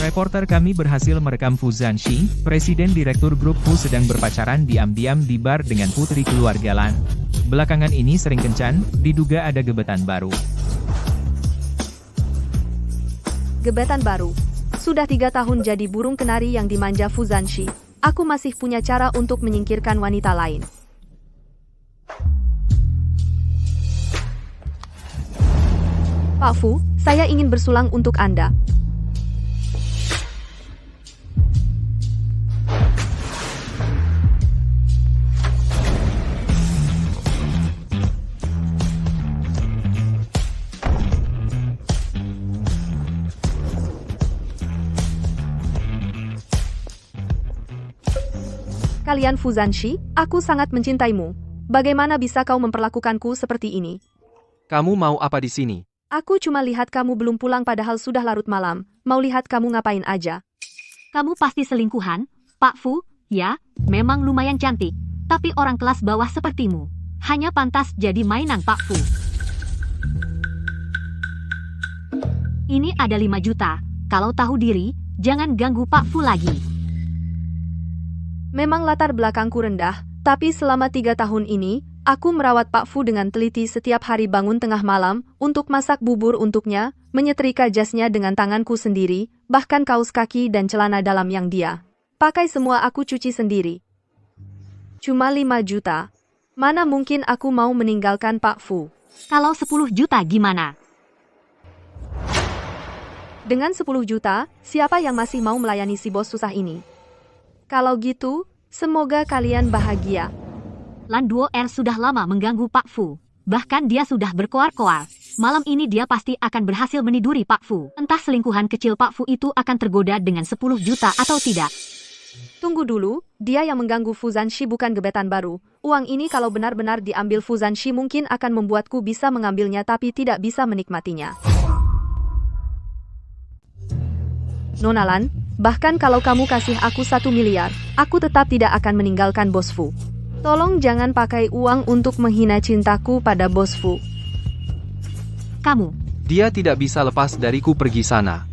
Reporter kami berhasil merekam Fu Zhanxi, Presiden Direktur Grup Fu sedang berpacaran diam-diam di bar dengan putri keluarga Lan. Belakangan ini sering kencan, diduga ada gebetan baru. Gebetan baru. Sudah 3 tahun jadi burung kenari yang dimanja Fu Zhanxi. Aku masih punya cara untuk menyingkirkan wanita lain. Pak Fu, saya ingin bersulang untuk Anda. Kalian Fu Zhanxi, aku sangat mencintaimu. Bagaimana bisa kau memperlakukanku seperti ini? Kamu mau apa di sini? Aku cuma lihat kamu belum pulang padahal sudah larut malam. Mau lihat kamu ngapain aja. Kamu pasti selingkuhan, Pak Fu. Ya, memang lumayan cantik. Tapi orang kelas bawah sepertimu hanya pantas jadi mainan Pak Fu. Ini ada 5 juta. Kalau tahu diri, jangan ganggu Pak Fu lagi. Memang latar belakangku rendah, tapi selama 3 tahun ini, aku merawat Pak Fu dengan teliti setiap hari bangun tengah malam, untuk masak bubur untuknya, menyetrika jasnya dengan tanganku sendiri, bahkan kaos kaki dan celana dalam yang dia pakai semua aku cuci sendiri. Cuma 5 juta. Mana mungkin aku mau meninggalkan Pak Fu? Kalau 10 juta gimana? Dengan 10 juta, siapa yang masih mau melayani si bos susah ini? Kalau gitu, semoga kalian bahagia. Lan Duo R sudah lama mengganggu Pak Fu. Bahkan dia sudah berkoar-koar. Malam ini dia pasti akan berhasil meniduri Pak Fu. Entah selingkuhan kecil Pak Fu itu akan tergoda dengan 10 juta atau tidak. Tunggu dulu, dia yang mengganggu Fu Zhanxi bukan gebetan baru. Uang ini kalau benar-benar diambil Fu Zhanxi mungkin akan membuatku bisa mengambilnya tapi tidak bisa menikmatinya. Nona Lan, bahkan kalau kamu kasih aku 1 miliar, aku tetap tidak akan meninggalkan Bos Fu. Tolong jangan pakai uang untuk menghina cintaku pada Bos Fu. Kamu. Dia tidak bisa lepas dariku pergi sana.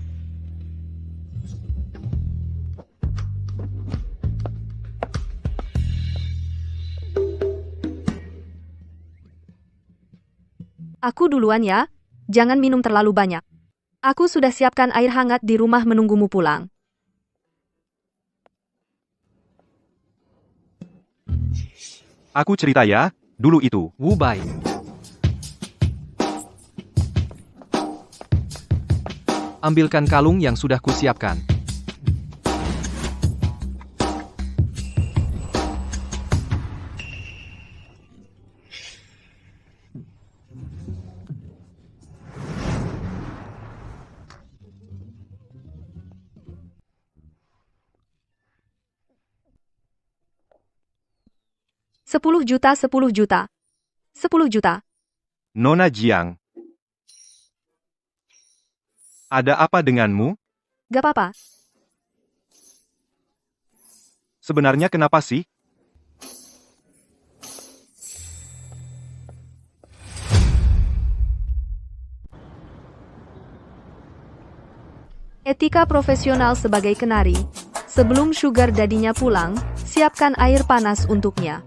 Aku duluan ya, jangan minum terlalu banyak. Aku sudah siapkan air hangat di rumah menunggumu pulang. Aku cerita ya, dulu itu. Wu Bai. Ambilkan kalung yang sudah kusiapkan. $10 juta, 10 juta. 10 juta. Nona Jiang. Ada apa denganmu? Gak apa-apa. Sebenarnya kenapa sih? Etika profesional sebagai kenari. Sebelum sugar daddy-nya pulang, siapkan air panas untuknya.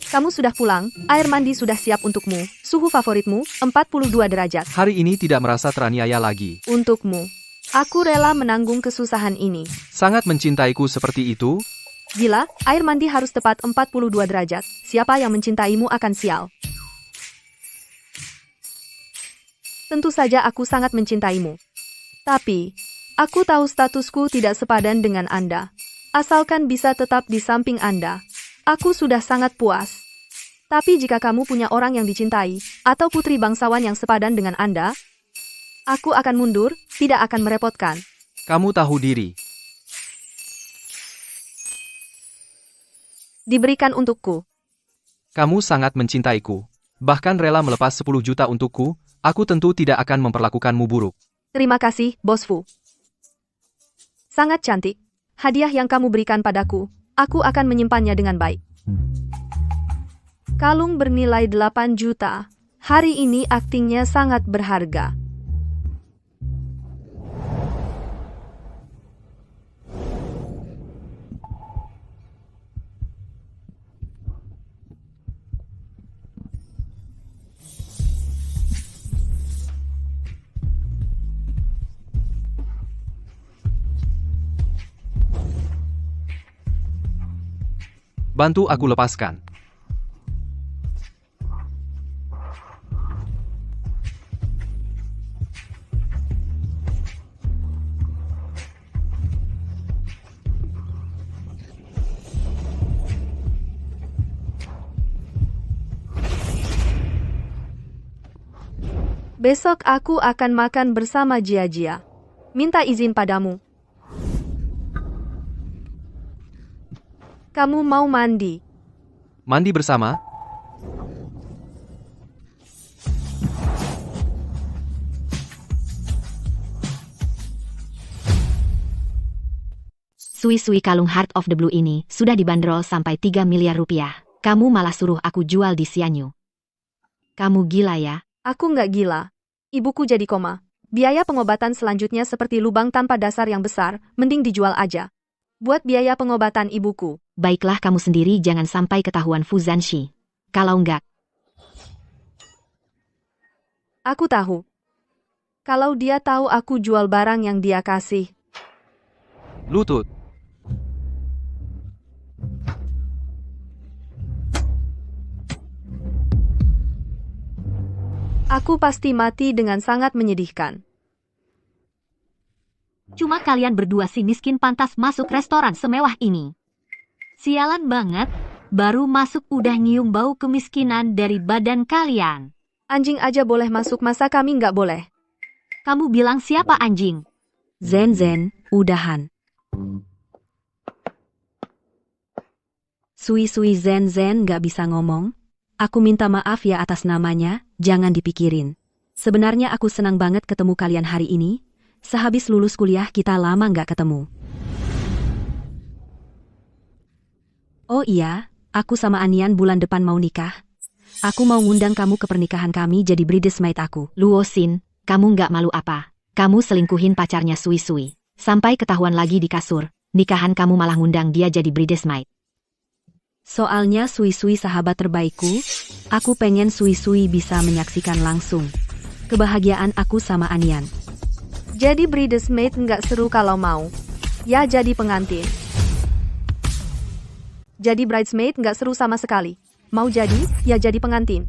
Kamu sudah pulang, air mandi sudah siap untukmu. Suhu favoritmu, 42 derajat. Hari ini tidak merasa teraniaya lagi. Untukmu. Aku rela menanggung kesusahan ini. Sangat mencintaiku seperti itu? Gila, air mandi harus tepat 42 derajat. Siapa yang mencintaimu akan sial. Tentu saja aku sangat mencintaimu. Tapi, aku tahu statusku tidak sepadan dengan Anda. Asalkan bisa tetap di samping Anda, aku sudah sangat puas. Tapi jika kamu punya orang yang dicintai, atau putri bangsawan yang sepadan dengan Anda, aku akan mundur, tidak akan merepotkan. Kamu tahu diri. Diberikan untukku. Kamu sangat mencintaiku. Bahkan rela melepas 10 juta untukku, aku tentu tidak akan memperlakukanmu buruk. Terima kasih, Bos Fu. Sangat cantik. Hadiah yang kamu berikan padaku, aku akan menyimpannya dengan baik. Kalung bernilai 8 juta. Hari ini aktingnya sangat berharga. Bantu aku lepaskan. Besok aku akan makan bersama Jia-Jia. Minta izin padamu. Kamu mau mandi? Mandi bersama? Sui-sui kalung Heart of the Blue ini sudah dibanderol sampai 3 miliar rupiah. Kamu malah suruh aku jual di Sianyu. Kamu gila ya? Aku nggak gila. Ibuku jadi koma. Biaya pengobatan selanjutnya seperti lubang tanpa dasar yang besar, mending dijual aja. Buat biaya pengobatan ibuku. Baiklah kamu sendiri jangan sampai ketahuan Fu Zhanxi. Kalau enggak, Aku tahu. Kalau dia tahu aku jual barang yang dia kasih. Lutut. Aku pasti mati dengan sangat menyedihkan. cuma kalian berdua si miskin pantas masuk restoran semewah ini. Sialan banget, baru masuk udah nyium bau kemiskinan dari badan kalian. Anjing aja boleh masuk, masa kami nggak boleh? Kamu bilang siapa anjing? Zen, udahan. Sui Zen nggak bisa ngomong. Aku minta maaf ya atas namanya, jangan dipikirin. Sebenarnya aku senang banget ketemu kalian hari ini. Sehabis lulus kuliah kita lama nggak ketemu. Oh iya, aku sama Anian bulan depan mau nikah. Aku mau ngundang kamu ke pernikahan kami jadi bridesmaid aku. Luo Xin, kamu nggak malu apa? Kamu selingkuhin pacarnya Sui. Sampai ketahuan lagi di kasur, nikahan kamu malah ngundang dia jadi bridesmaid. Soalnya Sui sahabat terbaikku, aku pengen Sui bisa menyaksikan langsung kebahagiaan aku sama Anian. Jadi bridesmaid nggak seru kalau mau. Ya jadi pengantin. Jadi bridesmaid nggak seru sama sekali. Mau jadi, ya jadi pengantin.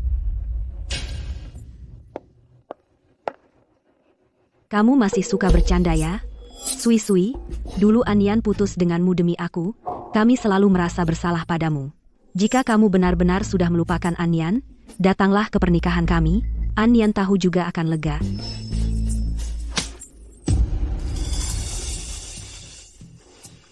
Kamu masih suka bercanda ya? Sui, dulu Anian putus denganmu demi aku. Kami selalu merasa bersalah padamu. Jika kamu benar-benar sudah melupakan Anian, datanglah ke pernikahan kami. Anian tahu juga akan lega.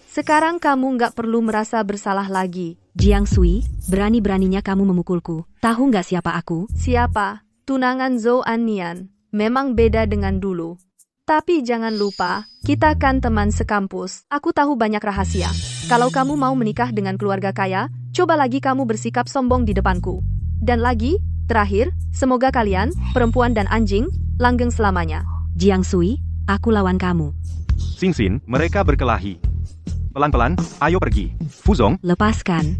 Sekarang kamu nggak perlu merasa bersalah lagi. Jiang Sui, berani-beraninya kamu memukulku. Tahu nggak siapa aku? Siapa? Tunangan Zhou Anian. Memang beda dengan dulu. Tapi jangan lupa, kita kan teman sekampus. Aku tahu banyak rahasia. Kalau kamu mau menikah dengan keluarga kaya, coba lagi kamu bersikap sombong di depanku. Dan lagi, terakhir, semoga kalian, perempuan dan anjing, langgeng selamanya. Jiang Sui, aku lawan kamu. Xin, mereka berkelahi. Pelan-pelan, ayo pergi. Fuzong, Lepaskan.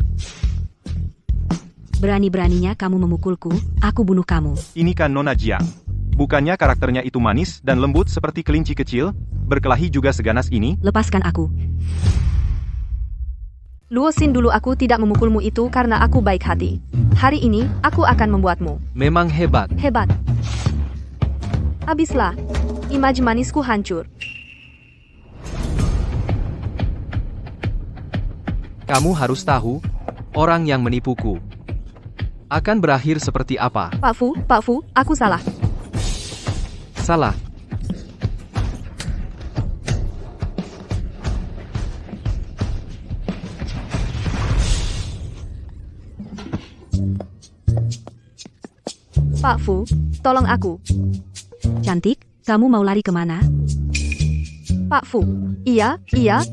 Berani-beraninya kamu memukulku, aku bunuh kamu. ini kan Nona Jiang. Bukannya karakternya itu manis dan lembut seperti kelinci kecil, berkelahi juga seganas ini? Lepaskan aku. Luo Xin, dulu aku tidak memukulmu itu karena aku baik hati. Hari ini, aku akan membuatmu Memang hebat. hebat. Habislah. Imaj manisku hancur. Kamu harus tahu, orang yang menipuku akan berakhir seperti apa. Pak Fu, aku salah. Salah. Pak Fu, tolong aku. Cantik, kamu mau lari kemana? Pak Fu, iya,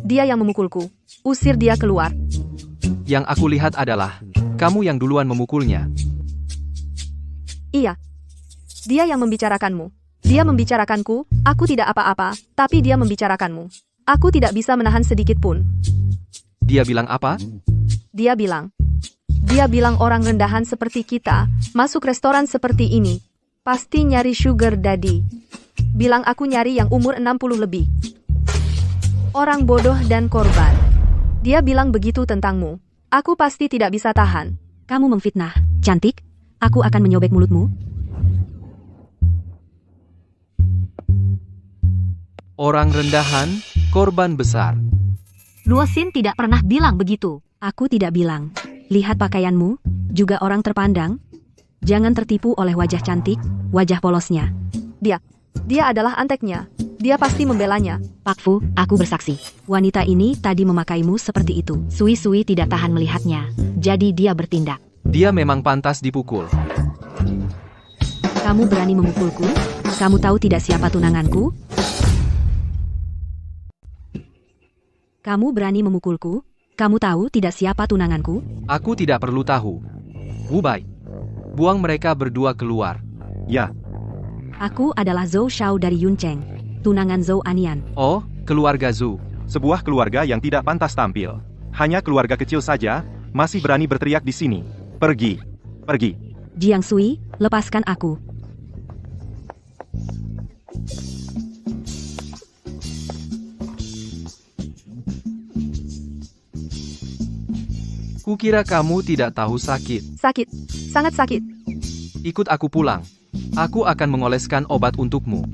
dia yang memukulku. Usir dia keluar. Yang aku lihat adalah, kamu yang duluan memukulnya. Iya. Dia yang membicarakanmu. Dia membicarakanku, aku tidak apa-apa, tapi dia membicarakanmu. Aku tidak bisa menahan sedikit pun. Dia bilang apa? Dia bilang orang rendahan seperti kita, masuk restoran seperti ini. Pasti nyari sugar daddy. Bilang aku nyari yang umur 60 lebih. Orang bodoh dan korban. Dia bilang begitu tentangmu. Aku pasti tidak bisa tahan. Kamu memfitnah, cantik. Aku akan menyobek mulutmu. Orang rendahan, korban besar. Luosin tidak pernah bilang begitu. Aku tidak bilang. Lihat pakaianmu, juga orang terpandang. Jangan tertipu oleh wajah cantik, wajah polosnya. Dia adalah anteknya. Dia pasti membelanya. Pak Fu, aku bersaksi. Wanita ini tadi memakaimu seperti itu. Sui Sui tidak tahan melihatnya. Jadi dia bertindak. Dia memang pantas dipukul. Kamu berani memukulku? Kamu tahu tidak siapa tunanganku? Kamu berani memukulku? Kamu tahu tidak siapa tunanganku? Aku tidak perlu tahu. Wu Bai, buang mereka berdua keluar. Ya, Aku adalah Zhou Shao dari Yuncheng, tunangan Zhou Anian. Oh, keluarga Zhu. sebuah keluarga yang tidak pantas tampil. Hanya keluarga kecil saja, masih berani berteriak di sini. Pergi. Pergi. Jiang Sui, lepaskan aku. Kukira kamu tidak tahu sakit. Sakit. Sangat sakit. Ikut aku pulang. Aku akan mengoleskan obat untukmu.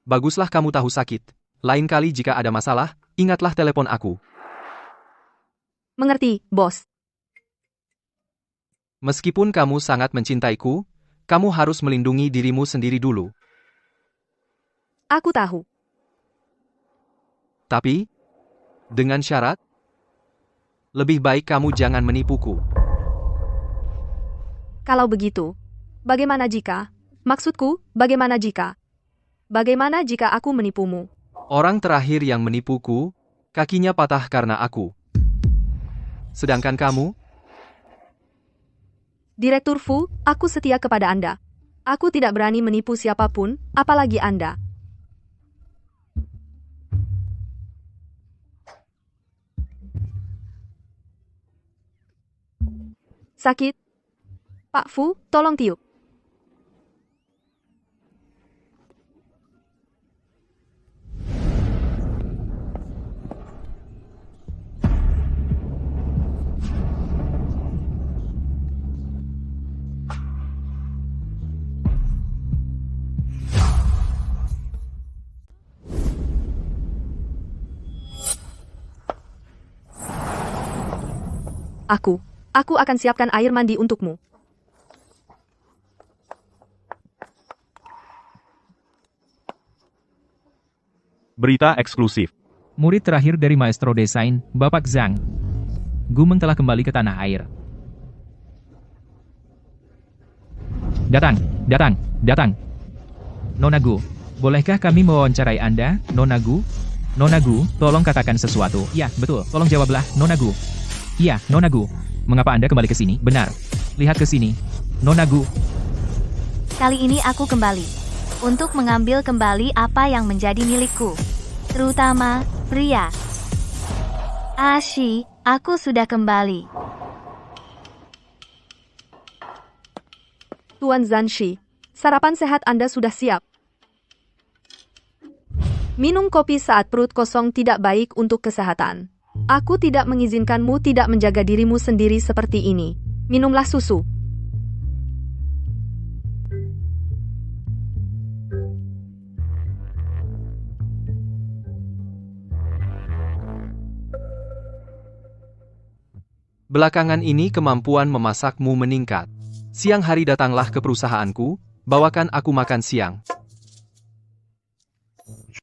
Baguslah kamu tahu sakit. Lain kali jika ada masalah, ingatlah telepon aku. Mengerti, bos. Meskipun kamu sangat mencintaiku, kamu harus melindungi dirimu sendiri dulu. Aku tahu. Tapi, dengan syarat, lebih baik kamu jangan menipuku. Kalau begitu, bagaimana jika? Maksudku, bagaimana jika? Bagaimana jika aku menipumu? Orang terakhir yang menipuku, kakinya patah karena aku. Sedangkan kamu, Direktur Fu, aku setia kepada Anda. Aku tidak berani menipu siapapun, apalagi Anda. Sakit? Pak Fu, tolong tiup. Aku akan siapkan air mandi untukmu. Berita eksklusif. Murid terakhir dari Maestro Desain, Bapak Zhang. Gumeng telah kembali ke tanah air. Datang, datang, datang. Nona Gu, bolehkah kami mewawancarai Anda, Nona Gu? Nona Gu, tolong katakan sesuatu. Ya, betul, tolong jawablah, Nona Gu. Iya, Nona Gu. Mengapa Anda kembali ke sini? Benar. Lihat ke sini. Nona Gu. Kali ini aku kembali untuk mengambil kembali apa yang menjadi milikku, terutama pria. Ashi, aku sudah kembali. Tuan Zanshi, sarapan sehat Anda sudah siap. Minum kopi saat perut kosong tidak baik untuk kesehatan. Aku tidak mengizinkanmu tidak menjaga dirimu sendiri seperti ini. Minumlah susu. Belakangan ini kemampuan memasakmu meningkat. Siang hari datanglah ke perusahaanku, bawakan aku makan siang.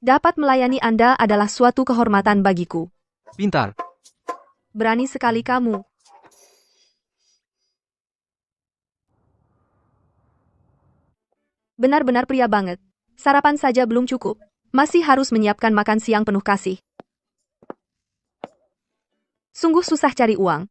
Dapat melayani Anda adalah suatu kehormatan bagiku. Pintar. Berani sekali kamu. Benar-benar pria banget. Sarapan saja belum cukup. Masih harus menyiapkan makan siang penuh kasih. Sungguh susah cari uang.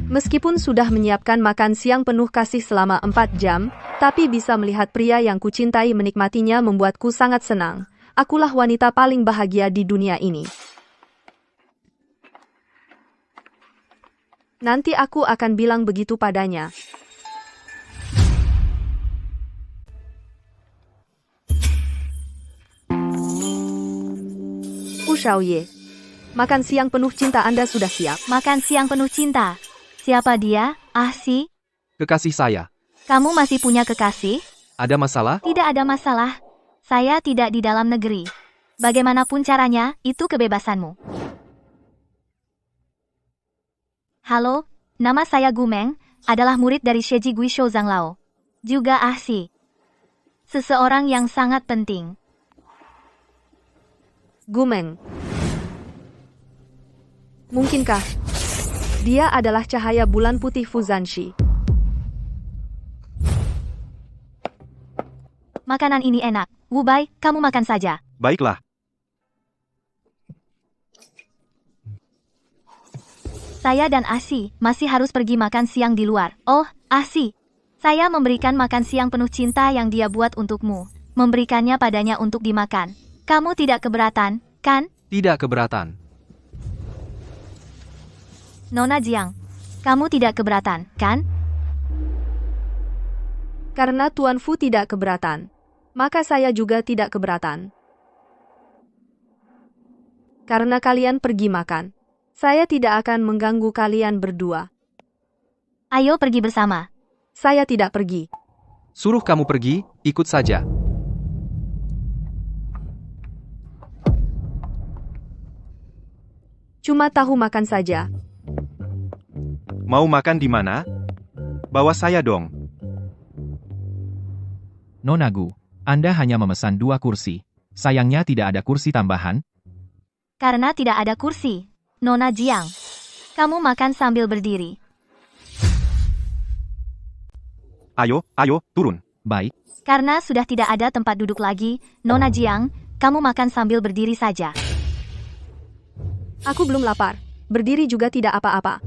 Meskipun sudah menyiapkan makan siang penuh kasih selama 4 jam, tapi bisa melihat pria yang kucintai menikmatinya membuatku sangat senang. Akulah wanita paling bahagia di dunia ini. Nanti aku akan bilang begitu padanya. Fu Xiaoye. Makan siang penuh cinta Anda sudah siap. Makan siang penuh cinta. Siapa dia? Ahsi? Kekasih saya. Kamu masih punya kekasih? Ada masalah? Tidak ada masalah. Saya tidak di dalam negeri. Bagaimanapun caranya, itu kebebasanmu. Halo, nama saya Gumeng, adalah murid dari Sheji Guishou Zanglao. Juga Ahsi. Seseorang yang sangat penting. Gumeng. Mungkinkah dia adalah cahaya bulan putih Fuzanshi? Makanan ini enak. Wu Bai, kamu makan saja. Baiklah. Saya dan Ahsi masih harus pergi makan siang di luar. Oh, Ahsi. Saya memberikan makan siang penuh cinta yang dia buat untukmu. Memberikannya padanya untuk dimakan. Kamu tidak keberatan, kan? Tidak keberatan. Nona Jiang, kamu tidak keberatan, kan? Karena Tuan Fu tidak keberatan, maka saya juga tidak keberatan. Karena kalian pergi makan, saya tidak akan mengganggu kalian berdua. Ayo pergi bersama. Saya tidak pergi. Suruh kamu pergi, ikut saja. Cuma tahu makan saja. Mau makan di mana? Bawa saya dong. Nona Gu, Anda hanya memesan 2 kursi. Sayangnya tidak ada kursi tambahan. Karena tidak ada kursi. Nona Jiang, kamu makan sambil berdiri. Ayo, turun. Baik, Karena sudah tidak ada tempat duduk lagi, Nona Jiang, kamu makan sambil berdiri saja. Aku belum lapar. Berdiri juga tidak apa-apa.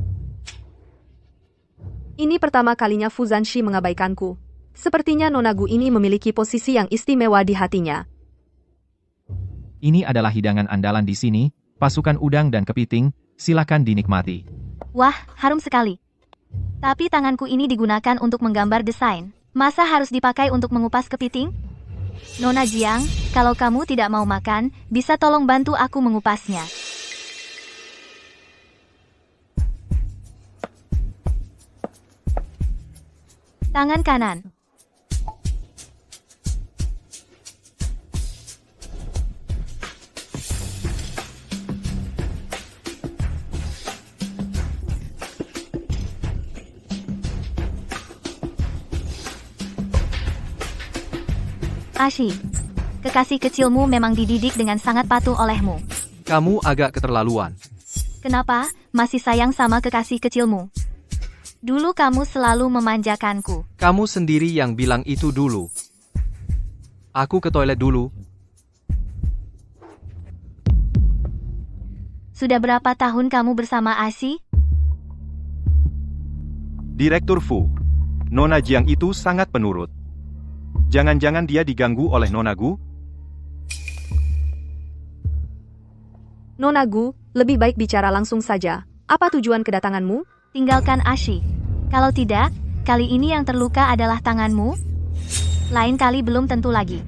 Ini pertama kalinya Fuzanshi mengabaikanku. Sepertinya Nona Gu ini memiliki posisi yang istimewa di hatinya. ini adalah hidangan andalan di sini, pasukan udang dan kepiting, silakan dinikmati. Wah, harum sekali. Tapi tanganku ini digunakan untuk menggambar desain. Masa harus dipakai untuk mengupas kepiting? Nona Jiang, kalau kamu tidak mau makan, bisa tolong bantu aku mengupasnya. Tangan kanan. Ashi, kekasih kecilmu memang dididik dengan sangat patuh olehmu. Kamu agak keterlaluan. Kenapa masih sayang sama kekasih kecilmu? Dulu kamu selalu memanjakanku. Kamu sendiri yang bilang itu dulu. Aku ke toilet dulu. Sudah berapa tahun kamu bersama Ashi? Direktur Fu. Nona Jiang itu sangat penurut. Jangan-jangan dia diganggu oleh Nona Gu? Nona Gu, lebih baik bicara langsung saja. Apa tujuan kedatanganmu? Tinggalkan Ashi. Kalau tidak, kali ini yang terluka adalah tanganmu. Lain kali belum tentu lagi.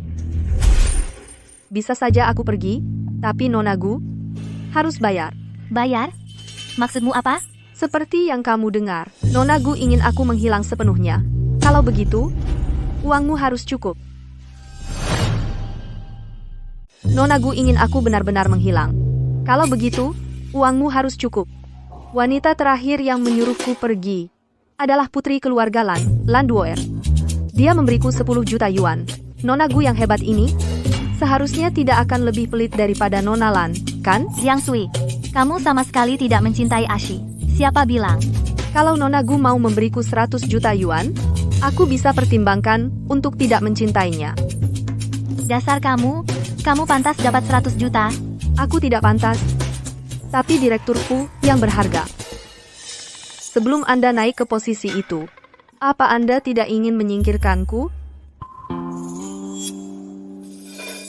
Bisa saja aku pergi, tapi Nona Gu harus bayar. Bayar? Maksudmu apa? Seperti yang kamu dengar, Nona Gu ingin aku menghilang sepenuhnya. Kalau begitu, uangmu harus cukup. Nona Gu ingin aku benar-benar menghilang. Kalau begitu, uangmu harus cukup. Wanita terakhir yang menyuruhku pergi adalah putri keluarga Lan Duoer. Dia memberiku 10 juta yuan. Nona Gu yang hebat ini seharusnya tidak akan lebih pelit daripada Nona Lan, kan? Jiang Sui, kamu sama sekali tidak mencintai Ashi. Siapa bilang? Kalau Nona Gu mau memberiku 100 juta yuan, aku bisa pertimbangkan untuk tidak mencintainya. Dasar kamu pantas dapat 100 juta. Aku tidak pantas, tapi Direktur Fu yang berharga. Sebelum Anda naik ke posisi itu, apa Anda tidak ingin menyingkirkanku?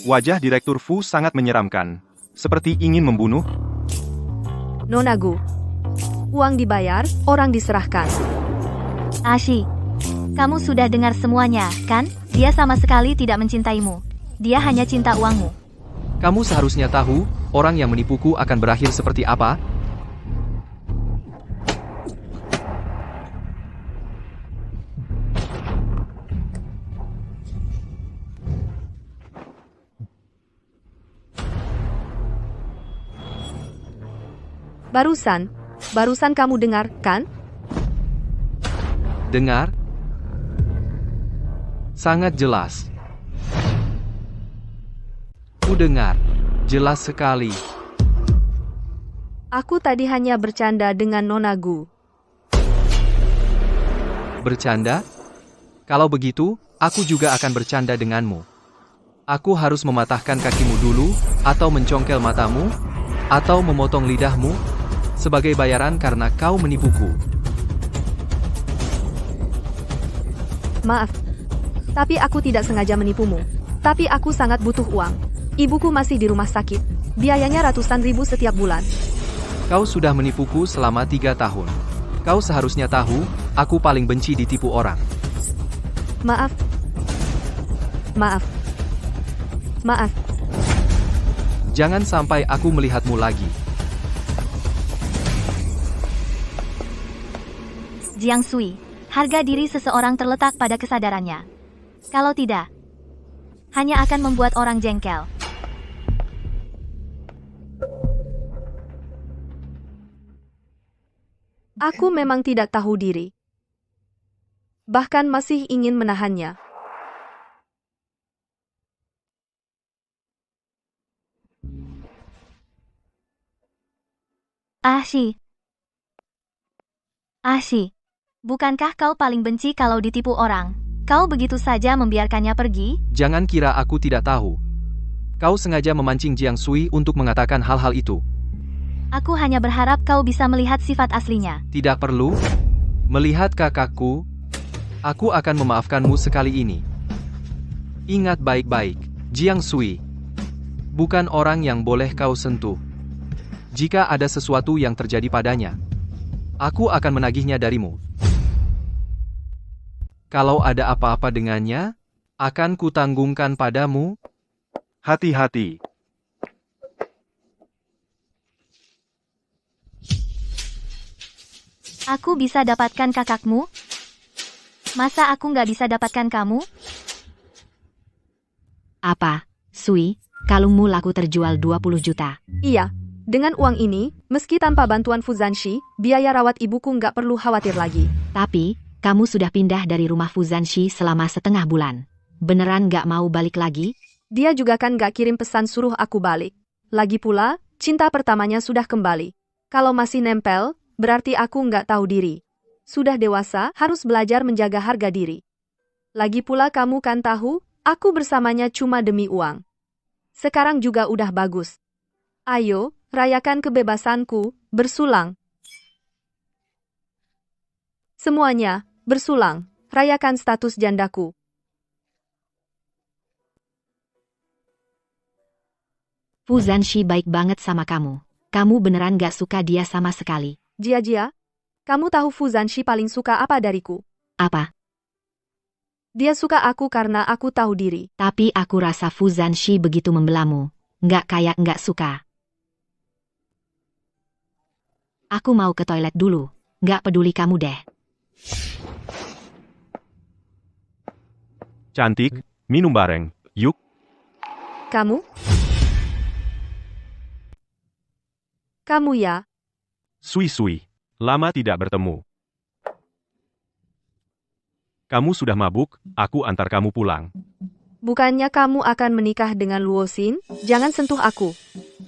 Wajah Direktur Fu sangat menyeramkan. Seperti ingin membunuh. Nona Gu, uang dibayar, orang diserahkan. Ashi, kamu sudah dengar semuanya, kan? Dia sama sekali tidak mencintaimu. Dia hanya cinta uangmu. Kamu seharusnya tahu, orang yang menipuku akan berakhir seperti apa? Barusan kamu dengar, kan? Dengar? Sangat jelas. Ku dengar. Jelas sekali. Aku tadi hanya bercanda dengan Nona Gu. Bercanda? Kalau begitu, aku juga akan bercanda denganmu. Aku harus mematahkan kakimu dulu, atau mencongkel matamu, atau memotong lidahmu, sebagai bayaran karena kau menipuku. Maaf, tapi aku tidak sengaja menipumu. Tapi aku sangat butuh uang. Ibuku masih di rumah sakit. Biayanya ratusan ribu setiap bulan. Kau sudah menipuku selama 3 tahun. Kau seharusnya tahu, aku paling benci ditipu orang. Maaf. Jangan sampai aku melihatmu lagi. Jiang Sui, harga diri seseorang terletak pada kesadarannya. Kalau tidak, hanya akan membuat orang jengkel. Aku memang tidak tahu diri. Bahkan masih ingin menahannya. Ashi, bukankah kau paling benci kalau ditipu orang? Kau begitu saja membiarkannya pergi? Jangan kira aku tidak tahu. Kau sengaja memancing Jiang Sui untuk mengatakan hal-hal itu. Aku hanya berharap kau bisa melihat sifat aslinya. Tidak perlu. Melihat kakakku, aku akan memaafkanmu sekali ini. Ingat baik-baik, Jiang Sui. Bukan orang yang boleh kau sentuh. Jika ada sesuatu yang terjadi padanya, aku akan menagihnya darimu. Kalau ada apa-apa dengannya, akan kutanggungkan padamu. Hati-hati. Aku bisa dapatkan kakakmu? Masa aku nggak bisa dapatkan kamu? Apa, Sui, kalungmu laku terjual 20 juta. Iya, dengan uang ini, meski tanpa bantuan Fuzanshi, biaya rawat ibuku nggak perlu khawatir lagi. Tapi, kamu sudah pindah dari rumah Fuzanshi selama setengah bulan. Beneran nggak mau balik lagi? Dia juga kan nggak kirim pesan suruh aku balik. Lagi pula, cinta pertamanya sudah kembali. Kalau masih nempel, berarti aku nggak tahu diri. Sudah dewasa, harus belajar menjaga harga diri. Lagi pula kamu kan tahu, aku bersamanya cuma demi uang. Sekarang juga udah bagus. Ayo, rayakan kebebasanku, bersulang. Semuanya, bersulang, rayakan status jandaku. Fuzanshi baik banget sama kamu. Kamu beneran gak suka dia sama sekali. Jia, kamu tahu Fuzanshi paling suka apa dariku? Apa? Dia suka aku karena aku tahu diri. Tapi aku rasa Fuzanshi begitu membelamu. Nggak kayak nggak suka. Aku mau ke toilet dulu. Nggak peduli kamu deh. Cantik, minum bareng. Yuk. Kamu? Kamu ya? Sui, lama tidak bertemu. Kamu sudah mabuk, aku antar kamu pulang. Bukannya kamu akan menikah dengan Luosin? Jangan sentuh aku.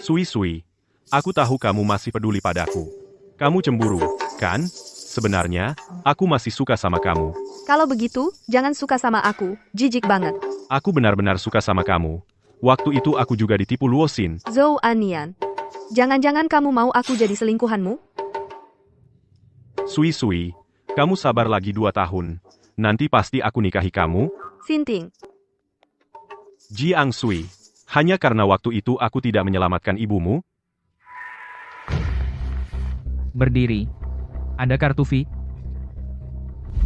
Sui, aku tahu kamu masih peduli padaku. Kamu cemburu, kan? Sebenarnya, aku masih suka sama kamu. Kalau begitu, jangan suka sama aku, jijik banget. Aku benar-benar suka sama kamu. Waktu itu aku juga ditipu Luosin. Zhou Anian. Jangan-jangan kamu mau aku jadi selingkuhanmu? Sui, kamu sabar lagi 2 tahun. Nanti pasti aku nikahi kamu. Sinting. Jiang Sui, hanya karena waktu itu aku tidak menyelamatkan ibumu? Berdiri. Ada kartu V?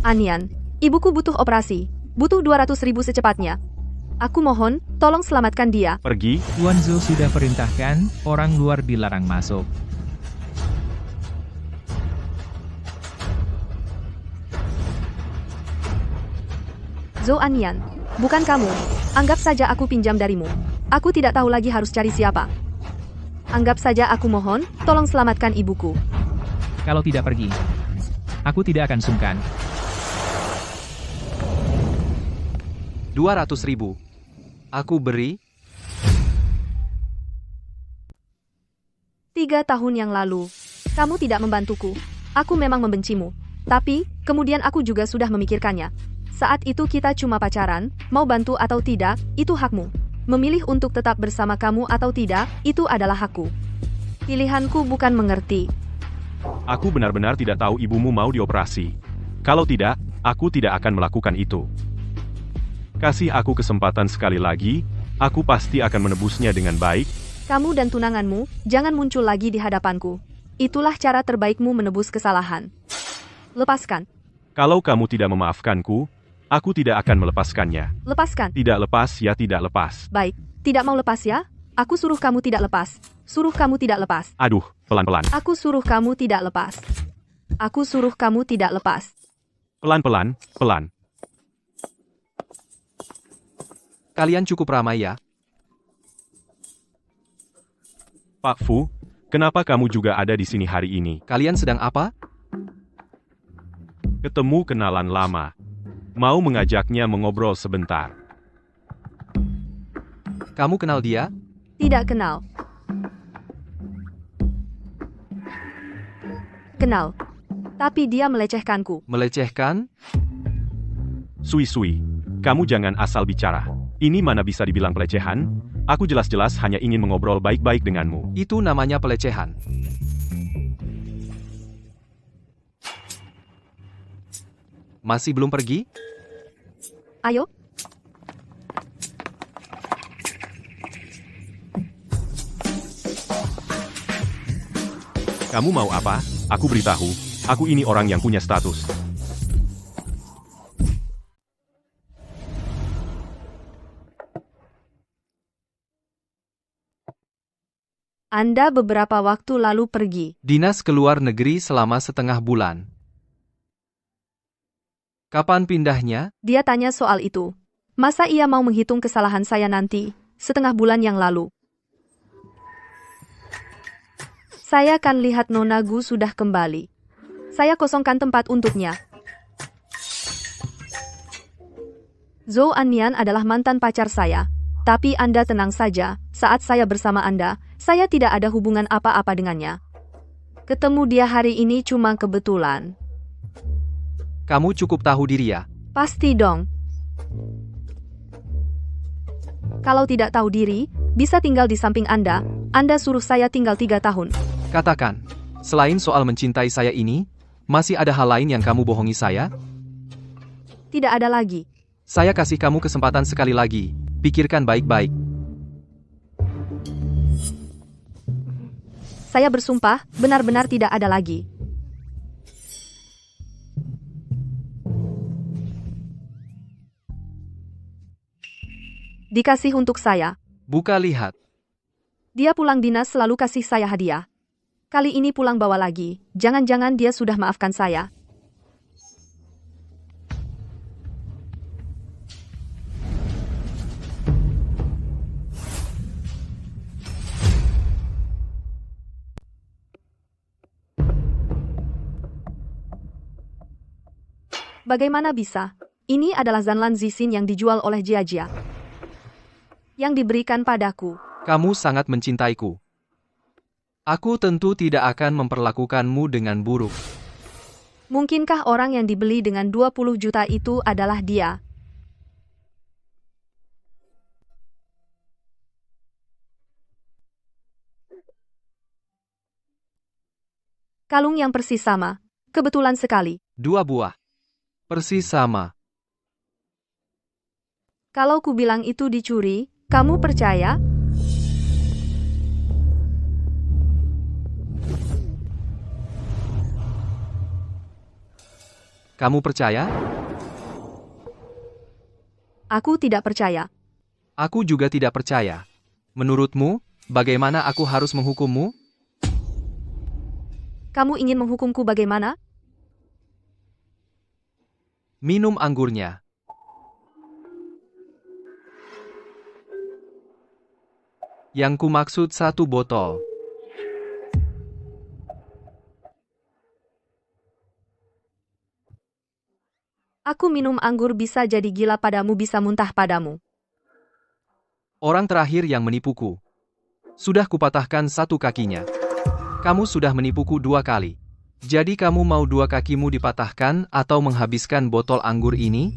Anian, ibuku butuh operasi. Butuh 200 ribu secepatnya. Aku mohon, tolong selamatkan dia. Pergi, Tuan Zhou sudah perintahkan, orang luar dilarang masuk. Zhou Anyan, bukan kamu. Anggap saja aku pinjam darimu. Aku tidak tahu lagi harus cari siapa. Anggap saja aku mohon, tolong selamatkan ibuku. Kalau tidak pergi, aku tidak akan sungkan. 200.000. Aku beri. 3 tahun yang lalu, kamu tidak membantuku. Aku memang membencimu. Tapi, kemudian aku juga sudah memikirkannya. Saat itu kita cuma pacaran, mau bantu atau tidak, itu hakmu. Memilih untuk tetap bersama kamu atau tidak, itu adalah hakku. Pilihanku bukan mengerti. aku benar-benar tidak tahu ibumu mau dioperasi. Kalau tidak, aku tidak akan melakukan itu. Kasih aku kesempatan sekali lagi, aku pasti akan menebusnya dengan baik. Kamu dan tunanganmu, jangan muncul lagi di hadapanku. Itulah cara terbaikmu menebus kesalahan. Lepaskan. Kalau kamu tidak memaafkanku, aku tidak akan melepaskannya. Lepaskan. Tidak lepas ya tidak lepas. Baik, tidak mau lepas ya? Aku suruh kamu tidak lepas. Suruh kamu tidak lepas. Aduh, pelan-pelan. Aku suruh kamu tidak lepas. Aku suruh kamu tidak lepas. Pelan-pelan, pelan. Kalian cukup ramai ya. Pak Fu, kenapa kamu juga ada di sini hari ini? Kalian sedang apa? Ketemu kenalan lama. Mau mengajaknya mengobrol sebentar. Kamu kenal dia? Tidak kenal. Kenal. Tapi dia melecehkanku. Melecehkan? Sui-sui, kamu jangan asal bicara. Ini mana bisa dibilang pelecehan? Aku jelas-jelas hanya ingin mengobrol baik-baik denganmu. Itu namanya pelecehan. Masih belum pergi? Ayo. Kamu mau apa? Aku beritahu, aku ini orang yang punya status. Anda beberapa waktu lalu pergi. Dinas ke luar negeri selama setengah bulan. Kapan pindahnya? Dia tanya soal itu. Masa ia mau menghitung kesalahan saya nanti, setengah bulan yang lalu? Saya akan lihat Nona Gu sudah kembali. Saya kosongkan tempat untuknya. Zhou Anyan adalah mantan pacar saya. Tapi Anda tenang saja, saat saya bersama Anda, saya tidak ada hubungan apa-apa dengannya. Ketemu dia hari ini cuma kebetulan. Kamu cukup tahu diri ya? Pasti dong. Kalau tidak tahu diri, bisa tinggal di samping Anda. Anda suruh saya tinggal 3 tahun. Katakan, selain soal mencintai saya ini, masih ada hal lain yang kamu bohongi saya? Tidak ada lagi. Saya kasih kamu kesempatan sekali lagi. Pikirkan baik-baik. Saya bersumpah, benar-benar tidak ada lagi. Dikasih untuk saya. Buka lihat. Dia pulang dinas selalu kasih saya hadiah. Kali ini pulang bawa lagi. Jangan-jangan dia sudah maafkan saya. Bagaimana bisa? Ini adalah Zanlan Zixin yang dijual oleh Jia, yang diberikan padaku. Kamu sangat mencintaiku. Aku tentu tidak akan memperlakukanmu dengan buruk. Mungkinkah orang yang dibeli dengan 20 juta itu adalah dia? Kalung yang persis sama. Kebetulan sekali. 2 buah. Persis sama. Kalau ku bilang itu dicuri, kamu percaya? Kamu percaya? Aku tidak percaya. Aku juga tidak percaya. Menurutmu, bagaimana aku harus menghukummu? Kamu ingin menghukumku bagaimana? Minum anggurnya. Yang kumaksud 1 botol. Aku minum anggur bisa jadi gila padamu, bisa muntah padamu. Orang terakhir yang menipuku. Sudah kupatahkan 1 kakinya. Kamu sudah menipuku 2 kali. Jadi kamu mau 2 kakimu dipatahkan atau menghabiskan botol anggur ini?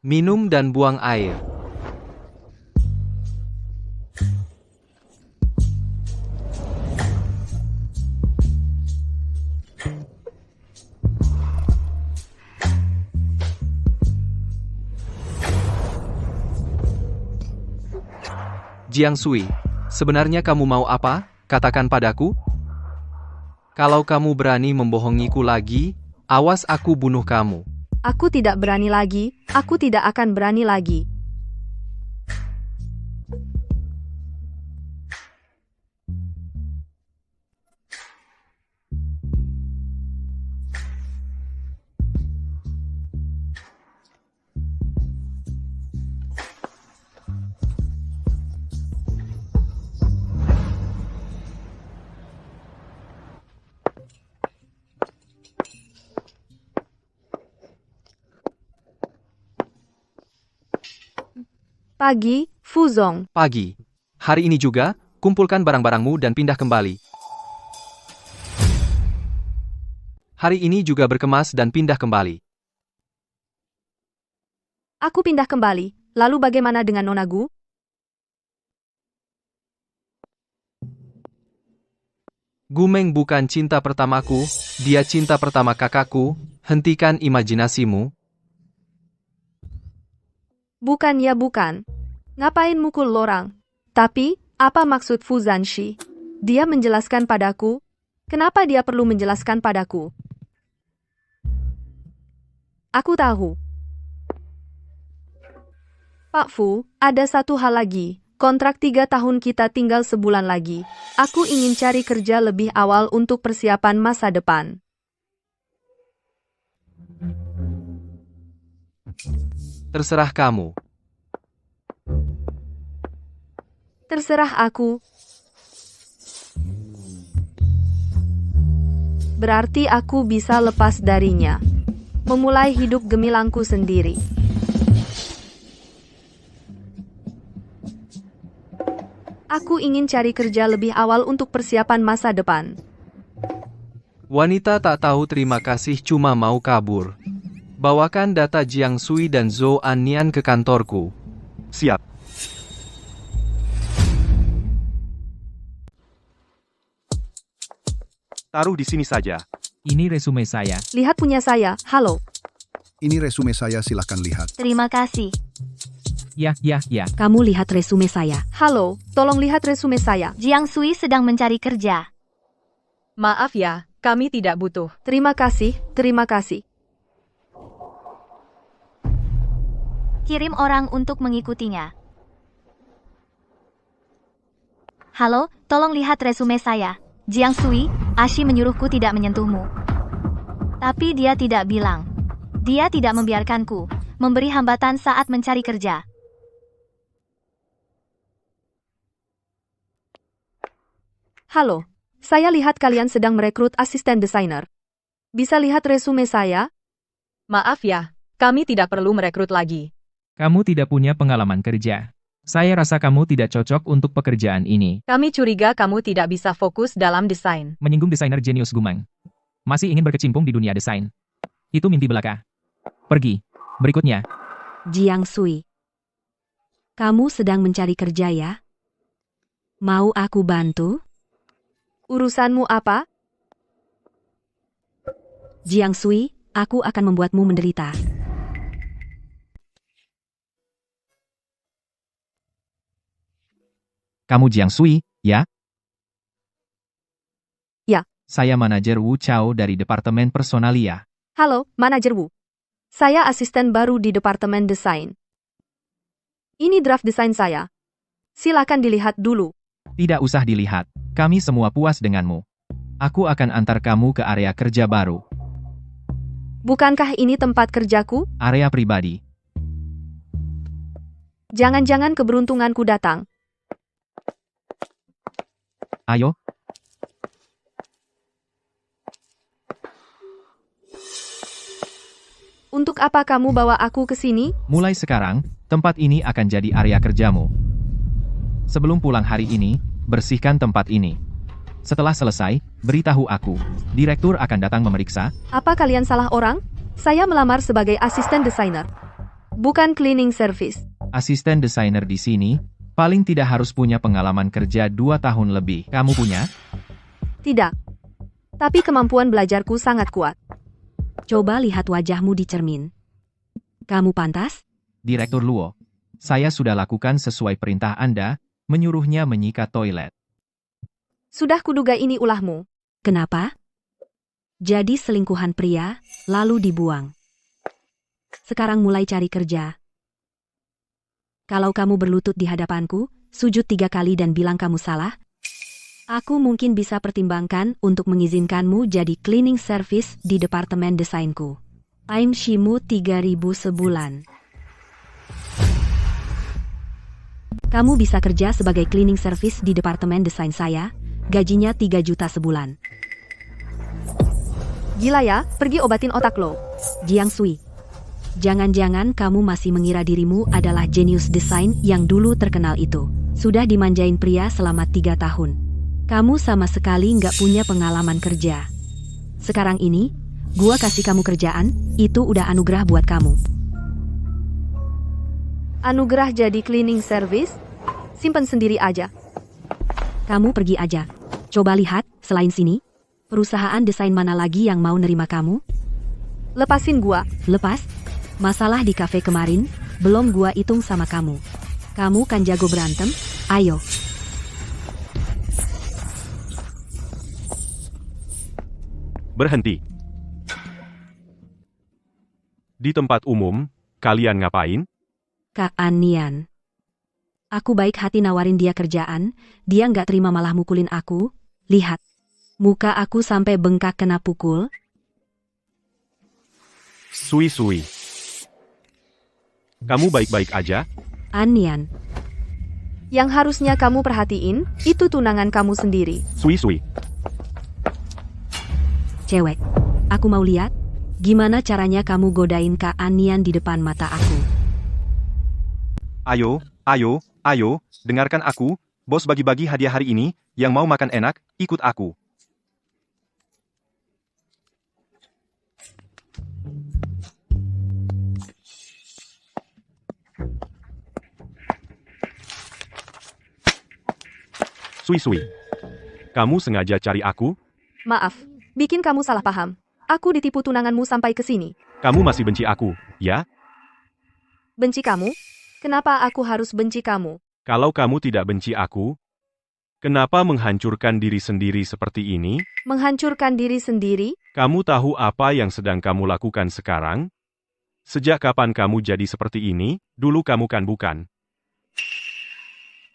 Minum dan buang air. Jiang Sui, sebenarnya kamu mau apa? Katakan padaku. Kalau kamu berani membohongiku lagi, awas aku bunuh kamu. Aku tidak berani lagi, aku tidak akan berani lagi. Pagi, Fuzong. Pagi. Hari ini juga, kumpulkan barang-barangmu dan pindah kembali. Hari ini juga berkemas dan pindah kembali. Aku pindah kembali. Lalu bagaimana dengan Nona Gu? Gumeng bukan cinta pertamaku, dia cinta pertama kakakku. Hentikan imajinasimu. Bukan ya bukan. Ngapain mukul lorang? Tapi, apa maksud Fu Zanshi? Dia menjelaskan padaku. Kenapa dia perlu menjelaskan padaku? Aku tahu. Pak Fu, ada satu hal lagi. Kontrak 3 tahun kita tinggal sebulan lagi. Aku ingin cari kerja lebih awal untuk persiapan masa depan. Terserah kamu. Terserah aku. Berarti aku bisa lepas darinya. Memulai hidup gemilangku sendiri. Aku ingin cari kerja lebih awal untuk persiapan masa depan. Wanita tak tahu terima kasih cuma mau kabur. Bawakan data Jiang Sui dan Zhou Annian ke kantorku. Siap. Taruh di sini saja. Ini resume saya. Lihat punya saya, halo. Ini resume saya, silahkan lihat. Terima kasih. Ya. Kamu lihat resume saya. Halo, tolong lihat resume saya. Jiang Sui sedang mencari kerja. Maaf ya, kami tidak butuh. Terima kasih, terima kasih. Kirim orang untuk mengikutinya. Halo, tolong lihat resume saya. Jiang Sui, Ashi menyuruhku tidak menyentuhmu. Tapi dia tidak bilang. Dia tidak membiarkanku memberi hambatan saat mencari kerja. Halo, saya lihat kalian sedang merekrut asisten desainer. Bisa lihat resume saya? Maaf ya, kami tidak perlu merekrut lagi. Kamu tidak punya pengalaman kerja. Saya rasa kamu tidak cocok untuk pekerjaan ini. Kami curiga kamu tidak bisa fokus dalam desain. Menyinggung desainer jenius Gumeng. Masih ingin berkecimpung di dunia desain. Itu mimpi belaka. Pergi. Berikutnya. Jiang Sui. Kamu sedang mencari kerja ya? Mau aku bantu? Urusanmu apa? Jiang Sui, aku akan membuatmu menderita. Kamu Jiang Sui, ya? Ya. Saya manajer Wu Chao dari Departemen Personalia. Halo, Manajer Wu. Saya asisten baru di Departemen Desain. Ini draft desain saya. Silakan dilihat dulu. Tidak usah dilihat, kami semua puas denganmu. Aku akan antar kamu ke area kerja baru. Bukankah ini tempat kerjaku? Area pribadi. Jangan-jangan keberuntunganku datang. Ayo. Untuk apa kamu bawa aku ke sini? Mulai sekarang, tempat ini akan jadi area kerjamu. Sebelum pulang hari ini, bersihkan tempat ini. Setelah selesai, beritahu aku. Direktur akan datang memeriksa. Apa kalian salah orang? Saya melamar sebagai asisten desainer. Bukan cleaning service. Asisten desainer di sini, paling tidak harus punya pengalaman kerja 2 tahun lebih. Kamu punya? Tidak. Tapi kemampuan belajarku sangat kuat. Coba lihat wajahmu di cermin. Kamu pantas? Direktur Luo, saya sudah lakukan sesuai perintah Anda, menyuruhnya menyikat toilet. Sudah kuduga ini ulahmu. Kenapa? Jadi selingkuhan pria, lalu dibuang. Sekarang mulai cari kerja. Kalau kamu berlutut di hadapanku, sujud 3 kali dan bilang kamu salah, aku mungkin bisa pertimbangkan untuk mengizinkanmu jadi cleaning service di departemen desainku. Timeshimu 3.000 sebulan. Kamu bisa kerja sebagai cleaning service di departemen desain saya, gajinya 3 juta sebulan. Gila ya, pergi obatin otak lo. Jiang Sui, jangan-jangan kamu masih mengira dirimu adalah jenius desain yang dulu terkenal itu. Sudah dimanjain pria selama 3 tahun. Kamu sama sekali nggak punya pengalaman kerja. Sekarang ini, gua kasih kamu kerjaan, itu udah anugerah buat kamu. Anugerah jadi cleaning service? Simpen sendiri aja. Kamu pergi aja. Coba lihat, selain sini, perusahaan desain mana lagi yang mau nerima kamu? Lepasin gua. Lepas? Masalah di kafe kemarin, belum gua hitung sama kamu. Kamu kan jago berantem, ayo. Berhenti. Di tempat umum, kalian ngapain? Kak Anian. Aku baik hati nawarin dia kerjaan, dia nggak terima malah mukulin aku. Lihat, muka aku sampai bengkak kena pukul. Sui. Kamu baik-baik aja? Anian, Yang harusnya kamu perhatiin, itu tunangan kamu sendiri. Sui. cewek. Aku mau lihat, gimana caranya kamu godain Kak Anian di depan mata aku. Ayo, dengarkan aku, bos bagi-bagi hadiah hari ini, yang mau makan enak, ikut aku. Sui. Kamu sengaja cari aku? Maaf, bikin kamu salah paham. Aku ditipu tunanganmu sampai ke sini. Kamu masih benci aku, ya? Benci kamu? Kenapa aku harus benci kamu? Kalau kamu tidak benci aku, kenapa menghancurkan diri sendiri seperti ini? Menghancurkan diri sendiri? Kamu tahu apa yang sedang kamu lakukan sekarang? Sejak kapan kamu jadi seperti ini? Dulu kamu kan bukan.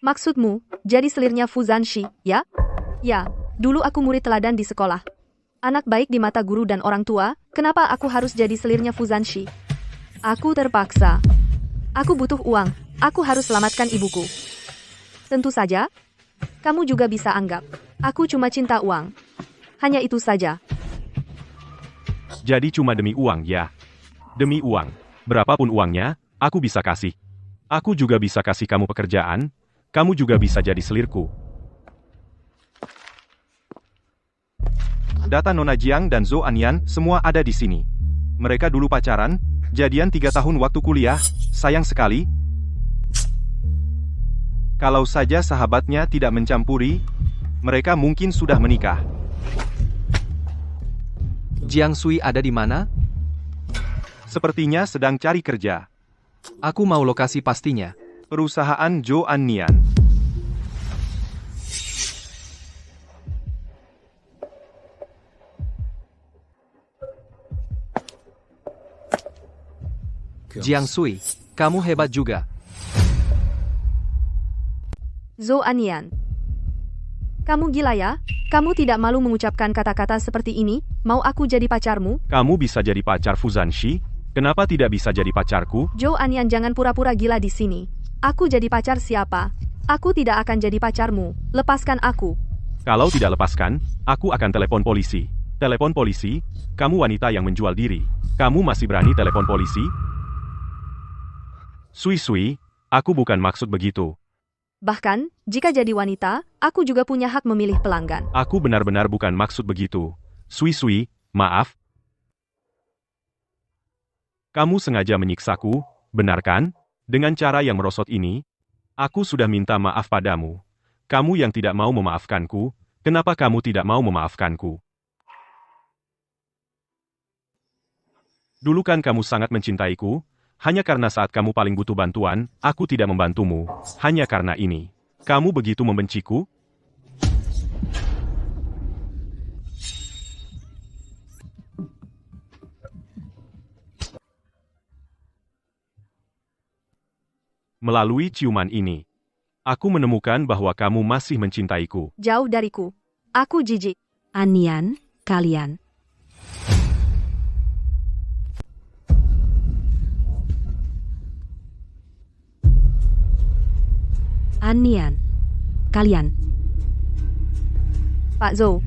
Maksudmu, jadi selirnya Fu Zanshi, ya? Ya, dulu aku murid teladan di sekolah. Anak baik di mata guru dan orang tua, kenapa aku harus jadi selirnya Fu Zanshi? Aku terpaksa. Aku butuh uang, aku harus selamatkan ibuku. Tentu saja, kamu juga bisa anggap, aku cuma cinta uang. Hanya itu saja. Jadi cuma demi uang, ya? Demi uang. Berapapun uangnya, aku bisa kasih. Aku juga bisa kasih kamu pekerjaan, kamu juga bisa jadi selirku. Data Nona Jiang dan Zhou Anian semua ada di sini. Mereka dulu pacaran, jadian 3 tahun waktu kuliah, sayang sekali. Kalau saja sahabatnya tidak mencampuri, Mereka mungkin sudah menikah. Jiang Sui ada di mana? Sepertinya sedang cari kerja. Aku mau lokasi pastinya. Perusahaan Zhou Annian. Jiang Sui, kamu hebat juga. Zhou Anian. Kamu gila ya? Kamu tidak malu mengucapkan kata-kata seperti ini? Mau aku jadi pacarmu? Kamu bisa jadi pacar Fuzanshi? Kenapa tidak bisa jadi pacarku? Zhou Anian, jangan pura-pura gila di sini. Aku jadi pacar siapa? Aku tidak akan jadi pacarmu. Lepaskan aku. Kalau tidak lepaskan, aku akan telepon polisi. Telepon polisi? Kamu wanita yang menjual diri. Kamu masih berani telepon polisi? Sui, aku bukan maksud begitu. Bahkan, jika jadi wanita, aku juga punya hak memilih pelanggan. Aku benar-benar bukan maksud begitu. Sui, maaf. Kamu sengaja menyiksaku, benar kan? Dengan cara yang merosot ini, aku sudah minta maaf padamu. Kamu yang tidak mau memaafkanku, kenapa kamu tidak mau memaafkanku? Dulu kan kamu sangat mencintaiku, hanya karena saat kamu paling butuh bantuan, aku tidak membantumu. Hanya karena ini. Kamu begitu membenciku? Melalui ciuman ini, aku menemukan bahwa kamu masih mencintaiku. Jauh dariku. Aku jijik. Annian, kalian. Annian, kalian. Pak Zhou.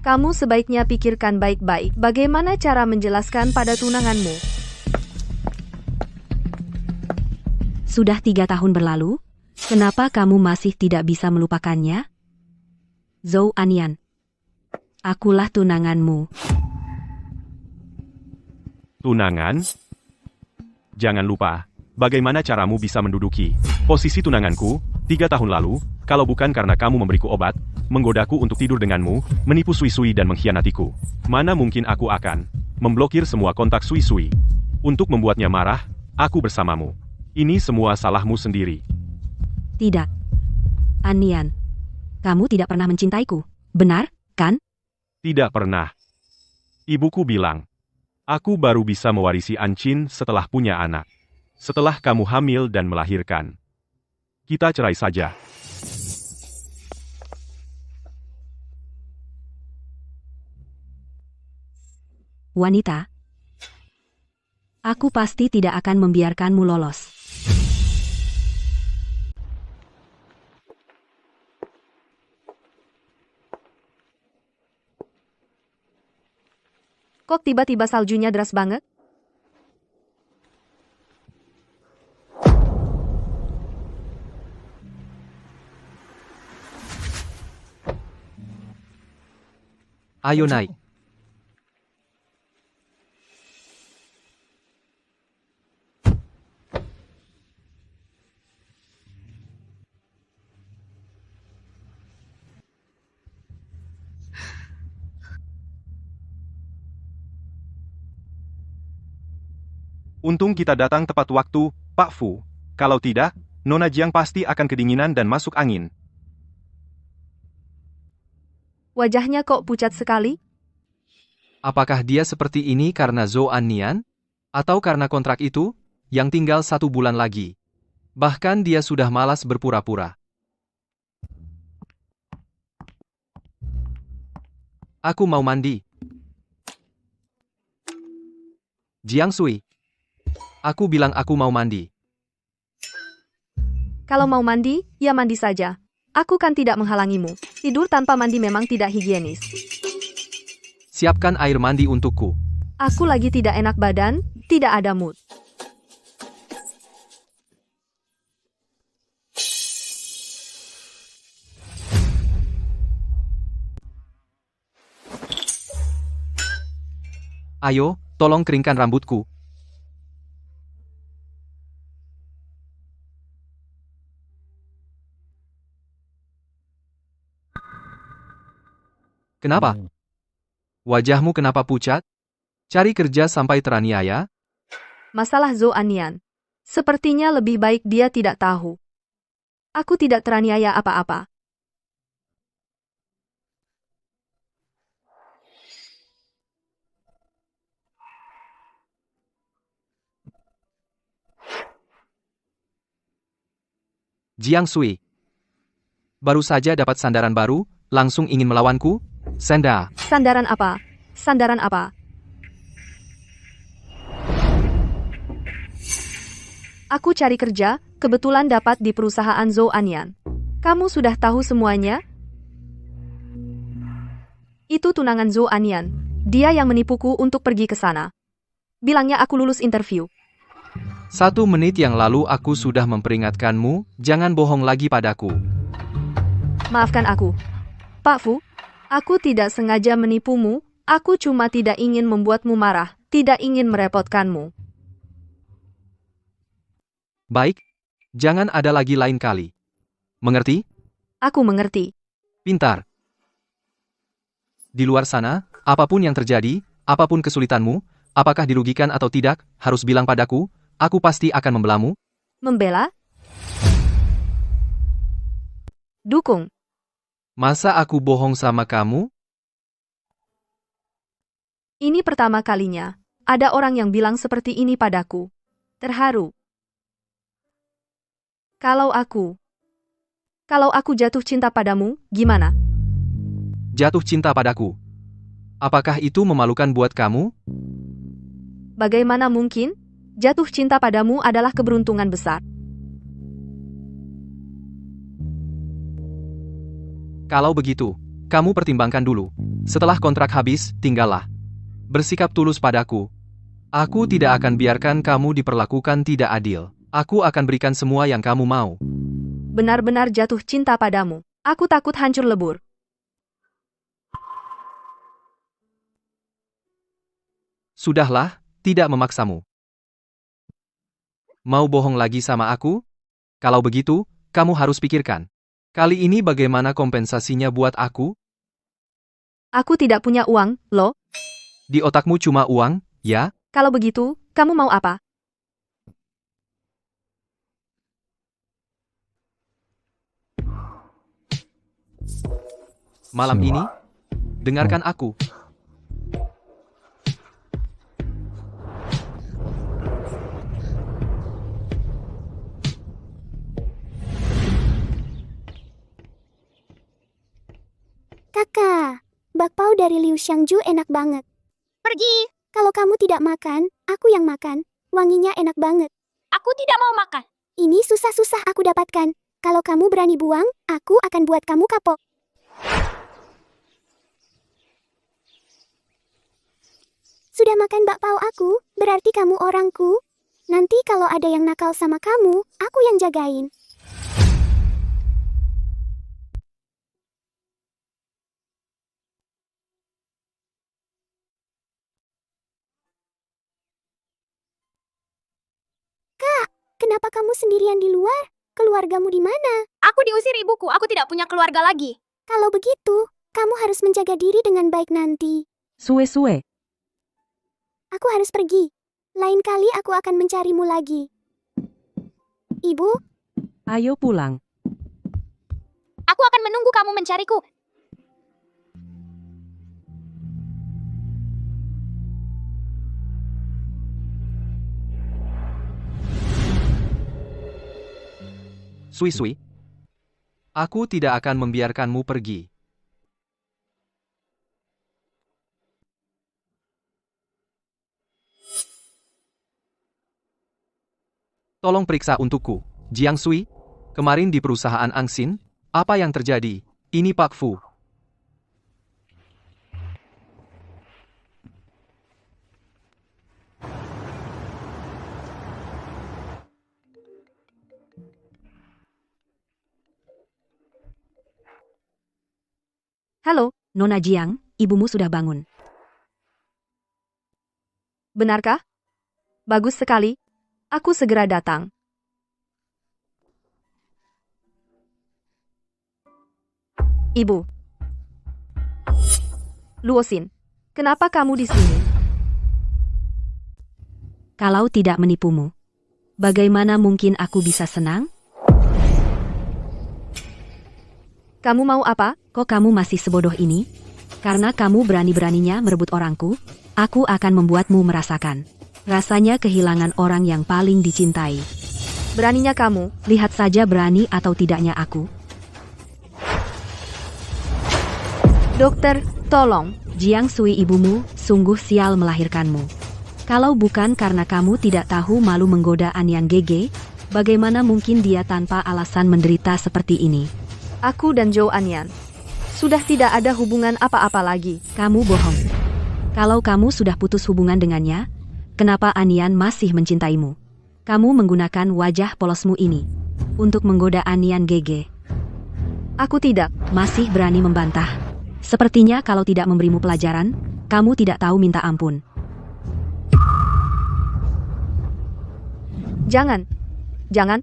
Kamu sebaiknya pikirkan baik-baik bagaimana cara menjelaskan pada tunanganmu. Sudah 3 tahun berlalu, kenapa kamu masih tidak bisa melupakannya? Zhou Annian, akulah tunanganmu. Tunangan? Jangan lupa, bagaimana caramu bisa menduduki posisi tunanganku 3 tahun lalu, kalau bukan karena kamu memberiku obat, menggodaku untuk tidur denganmu, menipu Sui dan mengkhianatiku. Mana mungkin aku akan memblokir semua kontak Sui. Untuk membuatnya marah, aku bersamamu. Ini semua salahmu sendiri. Tidak. Annian, kamu tidak pernah mencintaiku, benar, kan? Tidak pernah. Ibuku bilang, aku baru bisa mewarisi Ancin setelah punya anak. Setelah kamu hamil dan melahirkan. Kita cerai saja. Wanita, aku pasti tidak akan membiarkanmu lolos. Kok tiba-tiba saljunya deras banget? Ayo naik. Untung kita datang tepat waktu, Pak Fu. Kalau tidak, Nona Jiang pasti akan kedinginan dan masuk angin. Wajahnya kok pucat sekali? Apakah dia seperti ini karena Zhou Annian? Atau karena kontrak itu, yang tinggal 1 bulan lagi? Bahkan dia sudah malas berpura-pura. Aku mau mandi. Jiang Sui. Aku bilang aku mau mandi. Kalau mau mandi, ya mandi saja. Aku kan tidak menghalangimu. Tidur tanpa mandi memang tidak higienis. Siapkan air mandi untukku. Aku lagi tidak enak badan, tidak ada mood. Ayo, tolong keringkan rambutku. Kenapa? Wajahmu kenapa pucat? Cari kerja sampai teraniaya? Masalah Zhou Anian. Sepertinya lebih baik dia tidak tahu. Aku tidak teraniaya apa-apa. Jiang Sui. Baru saja dapat sandaran baru, langsung ingin melawanku? Senda. Sandaran apa? Sandaran apa? Aku cari kerja, kebetulan dapat di perusahaan Zhou Anian. Kamu sudah tahu semuanya? Itu tunangan Zhou Anian. Dia yang menipuku untuk pergi ke sana. Bilangnya aku lulus interview. 1 menit yang lalu aku sudah memperingatkanmu, jangan bohong lagi padaku. Maafkan aku. Pak Fu, aku tidak sengaja menipumu, aku cuma tidak ingin membuatmu marah, tidak ingin merepotkanmu. Baik, jangan ada lagi lain kali. Mengerti? Aku mengerti. Pintar. Di luar sana, apapun yang terjadi, apapun kesulitanmu, apakah dirugikan atau tidak, harus bilang padaku, aku pasti akan membelamu. Membela? Dukung. Masa aku bohong sama kamu? Ini pertama kalinya. Ada orang yang bilang seperti ini padaku. Terharu. Kalau aku jatuh cinta padamu, gimana? Jatuh cinta padaku. Apakah itu memalukan buat kamu? Bagaimana mungkin? Jatuh cinta padamu adalah keberuntungan besar. Kalau begitu, kamu pertimbangkan dulu. Setelah kontrak habis, tinggallah. Bersikap tulus padaku. Aku tidak akan biarkan kamu diperlakukan tidak adil. Aku akan berikan semua yang kamu mau. Benar-benar jatuh cinta padamu. Aku takut hancur lebur. Sudahlah, tidak memaksamu. Mau bohong lagi sama aku? Kalau begitu, kamu harus pikirkan. Kali ini bagaimana kompensasinya buat aku? Aku tidak punya uang, loh. Di otakmu cuma uang, ya? Kalau begitu, kamu mau apa? Malam ini, dengarkan aku. Kakak, bakpao dari Liu Xiangju enak banget. Pergi. Kalau kamu tidak makan, aku yang makan. Wanginya enak banget. Aku tidak mau makan. Ini susah-susah aku dapatkan. Kalau kamu berani buang, aku akan buat kamu kapok. Sudah makan bakpao aku, berarti kamu orangku. Nanti kalau ada yang nakal sama kamu, aku yang jagain. Kak, kenapa kamu sendirian di luar? Keluargamu di mana? Aku diusir ibuku, aku tidak punya keluarga lagi. Kalau begitu, kamu harus menjaga diri dengan baik nanti. Sue-sue. Aku harus pergi. Lain kali aku akan mencarimu lagi. Ibu, Ayo pulang. Aku akan menunggu kamu mencariku. Sui-sui. Aku tidak akan membiarkanmu pergi. Tolong periksa untukku. Jiang Sui, kemarin di perusahaan Angsin, apa yang terjadi? Ini Pak Fu. Halo, Nona Jiang, ibumu sudah bangun. benarkah? Bagus sekali. Aku segera datang. Ibu. Luosin, kenapa kamu di sini? Kalau tidak menipumu, bagaimana mungkin aku bisa senang? Kamu mau apa? Kok kamu masih sebodoh ini? Karena kamu berani-beraninya merebut orangku, aku akan membuatmu merasakan rasanya kehilangan orang yang paling dicintai. Beraninya kamu? Lihat saja berani atau tidaknya aku. Dokter, tolong. Jiang Sui, ibumu sungguh sial melahirkanmu. Kalau bukan karena kamu tidak tahu malu menggoda Anyan Gege, bagaimana mungkin dia tanpa alasan menderita seperti ini? Aku dan Zhou Anyan sudah tidak ada hubungan apa-apa lagi. Kamu bohong. Kalau kamu sudah putus hubungan dengannya, kenapa Anyan masih mencintaimu? Kamu menggunakan wajah polosmu ini untuk menggoda Anyan Gege. Aku tidak. Masih berani membantah. Sepertinya kalau tidak memberimu pelajaran, kamu tidak tahu minta ampun. Jangan. Jangan.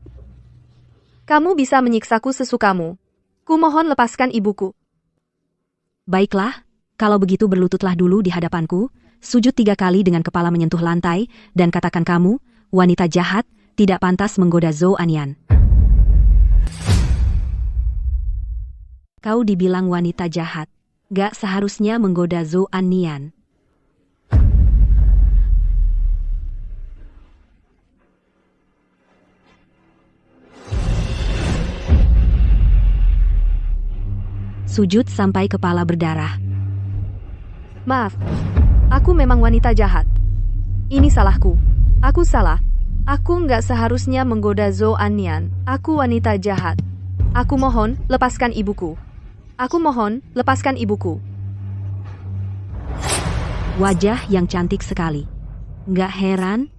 Kamu bisa menyiksaku sesukamu. Kumohon lepaskan ibuku. Baiklah, kalau begitu berlututlah dulu di hadapanku, sujud 3 kali dengan kepala menyentuh lantai, dan katakan kamu, wanita jahat, tidak pantas menggoda Zhou Anyan. Kau dibilang wanita jahat, gak seharusnya menggoda Zhou Anyan. Sujud sampai kepala berdarah. Maaf, aku memang wanita jahat. Ini salahku. Aku salah. Aku nggak seharusnya menggoda Zhou Anyan. Aku wanita jahat. Aku mohon, lepaskan ibuku. Aku mohon, lepaskan ibuku. Wajah yang cantik sekali. Nggak heran,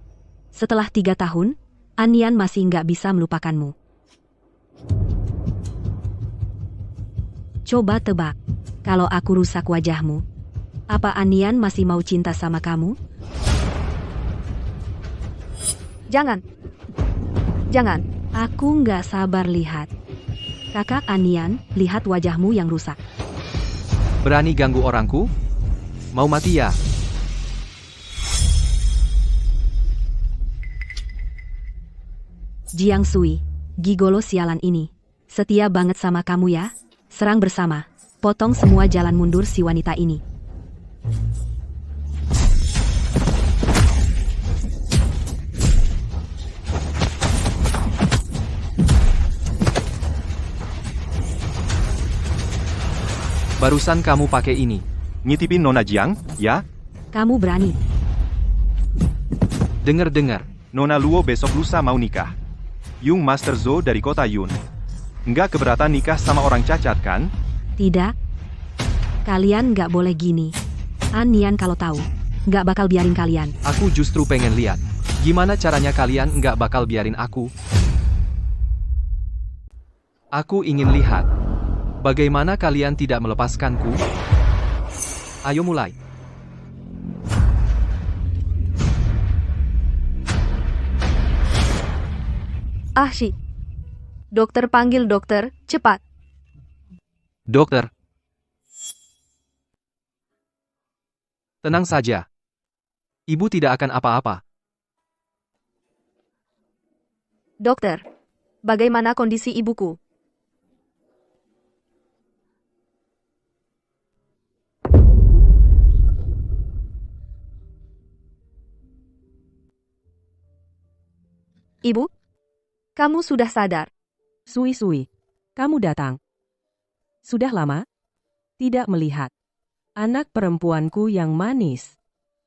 setelah 3 tahun, Anyan masih nggak bisa melupakanmu. Coba tebak, kalau aku rusak wajahmu, apa Anyan masih mau cinta sama kamu? Jangan. Jangan. Aku nggak sabar lihat. Kakak Anyan, lihat wajahmu yang rusak. Berani ganggu orangku? Mau mati ya? Jiang Sui, gigolo sialan ini. Setia banget sama kamu ya? Serang bersama. Potong semua jalan mundur si wanita ini. Barusan kamu pakai ini. Ngitipin Nona Jiang, ya? Kamu berani. Dengar-dengar. Nona Luo besok lusa mau nikah. Yung Master Zhou dari kota Yun. Nggak keberatan nikah sama orang cacat kan? Tidak. Kalian nggak boleh gini. Anyan kalau tahu, nggak bakal biarin kalian. Aku justru pengen lihat. Gimana caranya kalian nggak bakal biarin aku? Aku ingin lihat. Bagaimana kalian tidak melepaskanku? Ayo mulai. Ahshi. Dokter panggil dokter, cepat. Dokter. Tenang saja. Ibu tidak akan apa-apa. Dokter, bagaimana kondisi ibuku? Ibu, kamu sudah sadar. Sui, kamu datang. Sudah lama? Tidak melihat. Anak perempuanku yang manis.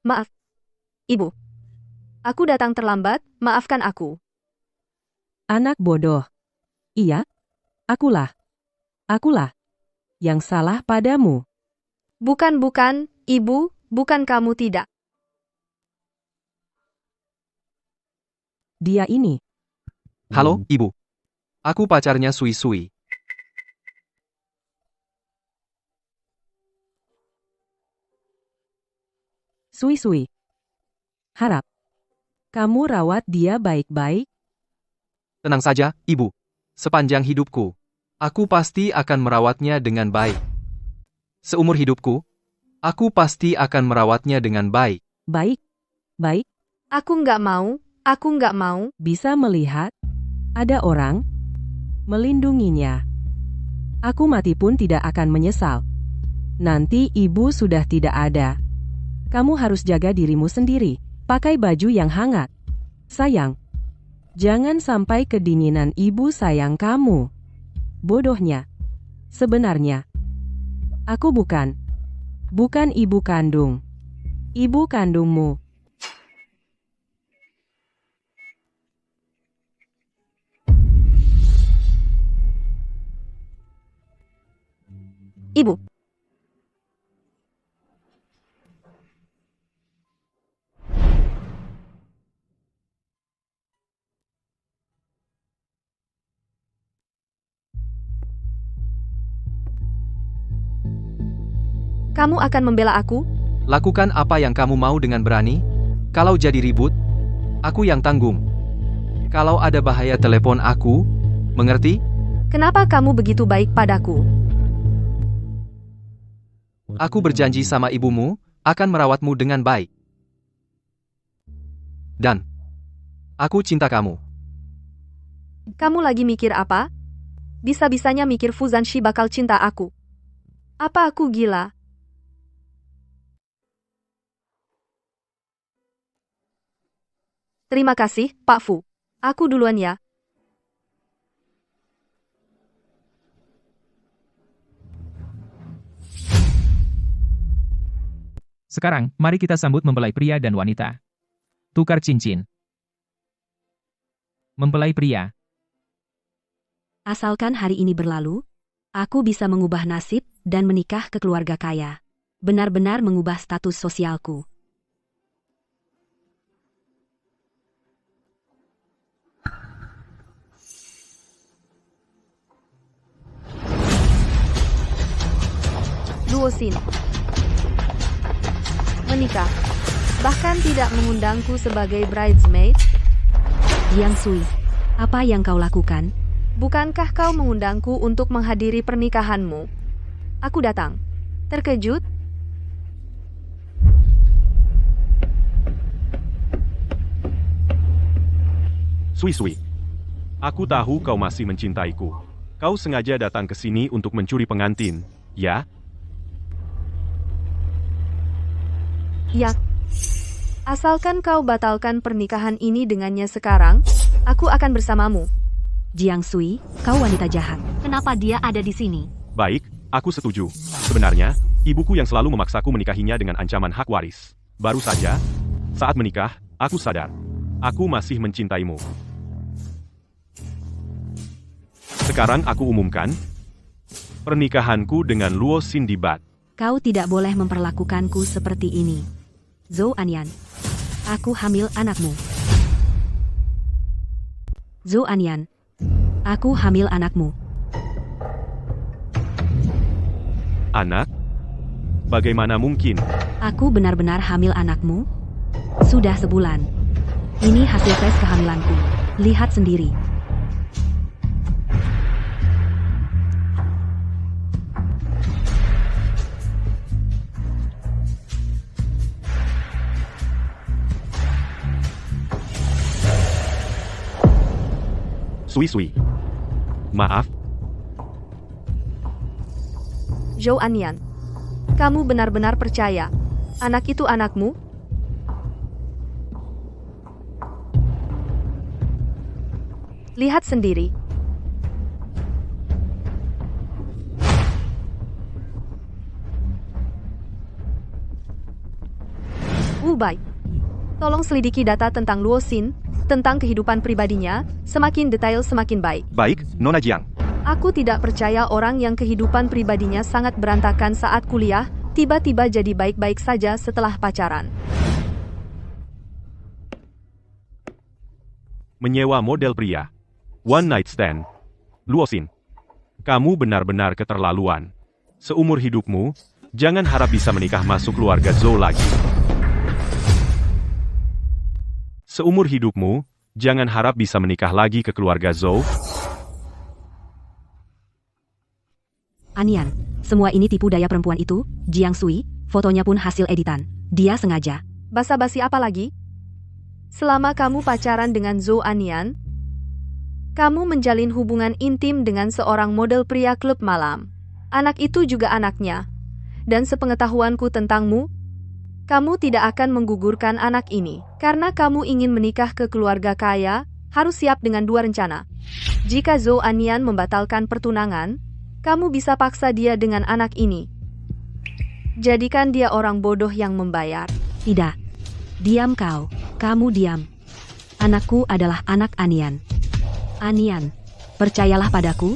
Maaf. Ibu. Aku datang terlambat, maafkan aku. Anak bodoh. Iya, akulah. Akulah. Yang salah padamu. Bukan, Ibu, bukan kamu tidak. Dia ini. Halo, Ibu. Aku pacarnya Sui. Sui. Harap kamu rawat dia baik-baik. Tenang saja, Ibu. Sepanjang hidupku, aku pasti akan merawatnya dengan baik. Seumur hidupku, Aku pasti akan merawatnya dengan baik. Baik, baik, Aku nggak mau. bisa melihat ada orang melindunginya. Aku mati pun tidak akan menyesal. Nanti ibu sudah tidak ada. Kamu harus jaga dirimu sendiri. Pakai baju yang hangat. Sayang, jangan sampai kedinginan ibu sayang kamu. Bodohnya. Sebenarnya, aku bukan ibu kandung. Ibu kandungmu. Ibu. Kamu akan membela aku? Lakukan apa yang kamu mau dengan berani. Kalau jadi ribut, aku yang tanggung. Kalau ada bahaya telepon aku, mengerti? Kenapa kamu begitu baik padaku? Aku berjanji sama ibumu, akan merawatmu dengan baik. Dan, aku cinta kamu. Kamu lagi mikir apa? Bisa-bisanya mikir Fuzanshi bakal cinta aku. Apa aku gila? Terima kasih, Pak Fu. Aku duluan ya. Sekarang, mari kita sambut mempelai pria dan wanita. Tukar cincin. Mempelai pria. Asalkan hari ini berlalu, aku bisa mengubah nasib dan menikah ke keluarga kaya. Benar-benar mengubah status sosialku. Luosin. Menikah. Bahkan tidak mengundangku sebagai bridesmaid. Jiang Sui, apa yang kau lakukan? Bukankah kau mengundangku untuk menghadiri pernikahanmu? Aku datang. Terkejut? Sui. Aku tahu kau masih mencintaiku. Kau sengaja datang ke sini untuk mencuri pengantin, ya? Ya. Asalkan kau batalkan pernikahan ini dengannya sekarang, aku akan bersamamu. Jiang Sui, kau wanita jahat. Kenapa dia ada di sini? Baik, aku setuju. Sebenarnya, ibuku yang selalu memaksaku menikahinya dengan ancaman hak waris. Baru saja, saat menikah, aku sadar. Aku masih mencintaimu. Sekarang aku umumkan, pernikahanku dengan Luo Xin dibat. Kau tidak boleh memperlakukanku seperti ini. Zhou Anyan, aku hamil anakmu. Zhou Anyan, aku hamil anakmu. Anak? Bagaimana mungkin? Aku benar-benar hamil anakmu? Sudah sebulan. Ini hasil tes kehamilanku. Lihat sendiri. Sui. Maaf, Zhou Anyan. Kamu benar-benar percaya? Anak itu anakmu? Lihat sendiri. Baik. Tolong selidiki data tentang Luo Xin, tentang kehidupan pribadinya, semakin detail semakin baik. baik, Nona Jiang. Aku tidak percaya orang yang kehidupan pribadinya sangat berantakan saat kuliah, tiba-tiba jadi baik-baik saja setelah pacaran. Menyewa model pria. One night stand. Luo Xin, kamu benar-benar keterlaluan. Seumur hidupmu, jangan harap bisa menikah masuk keluarga Zhou lagi. Seumur hidupmu, jangan harap bisa menikah lagi ke keluarga Zhou. Anyan, semua ini tipu daya perempuan itu. Jiang Sui, Fotonya pun hasil editan. Dia sengaja. Basa-basi apa lagi? Selama kamu pacaran dengan Zhou Anian, kamu menjalin hubungan intim dengan seorang model pria klub malam. Anak itu juga anaknya. Dan sepengetahuanku tentangmu, kamu tidak akan menggugurkan anak ini. Karena kamu ingin menikah ke keluarga kaya, harus siap dengan dua rencana. Jika Zhou Anian membatalkan pertunangan, kamu bisa paksa dia dengan anak ini. Jadikan dia orang bodoh yang membayar. Tidak. Diam kau. Kamu diam. Anakku adalah anak Anian. Anian, percayalah padaku.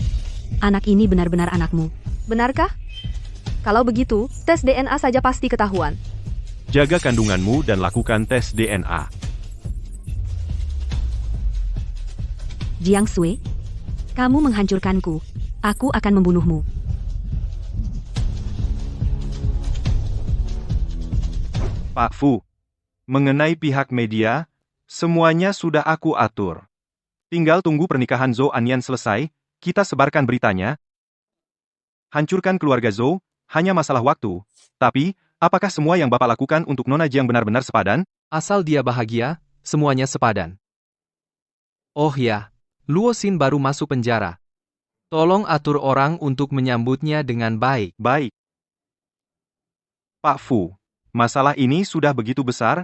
Anak ini benar-benar anakmu. Benarkah? Kalau begitu, tes DNA saja pasti ketahuan. Jaga kandunganmu dan lakukan tes DNA. Jiang Sui, kamu menghancurkanku. Aku akan membunuhmu. Pak Fu, mengenai pihak media, semuanya sudah aku atur. Tinggal tunggu pernikahan Zhou Anian selesai, kita sebarkan beritanya. Hancurkan keluarga Zhou, hanya masalah waktu. Tapi, apakah semua yang Bapak lakukan untuk Nona Jiang benar-benar sepadan? Asal dia bahagia, semuanya sepadan. Oh ya, Luo Xin baru masuk penjara. Tolong atur orang untuk menyambutnya dengan baik. Baik. Pak Fu, masalah ini sudah begitu besar?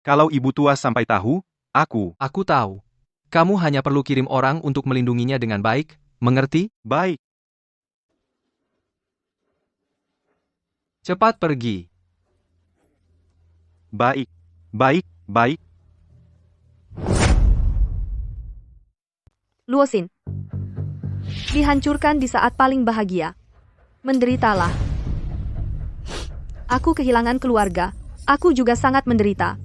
Kalau ibu tua sampai tahu, Aku tahu. Kamu hanya perlu kirim orang untuk melindunginya dengan baik, mengerti? Baik. Cepat pergi. Baik. Baik. Baik. Luo Xin. Dihancurkan di saat paling bahagia. Menderitalah. Aku kehilangan keluarga. Aku juga sangat menderita.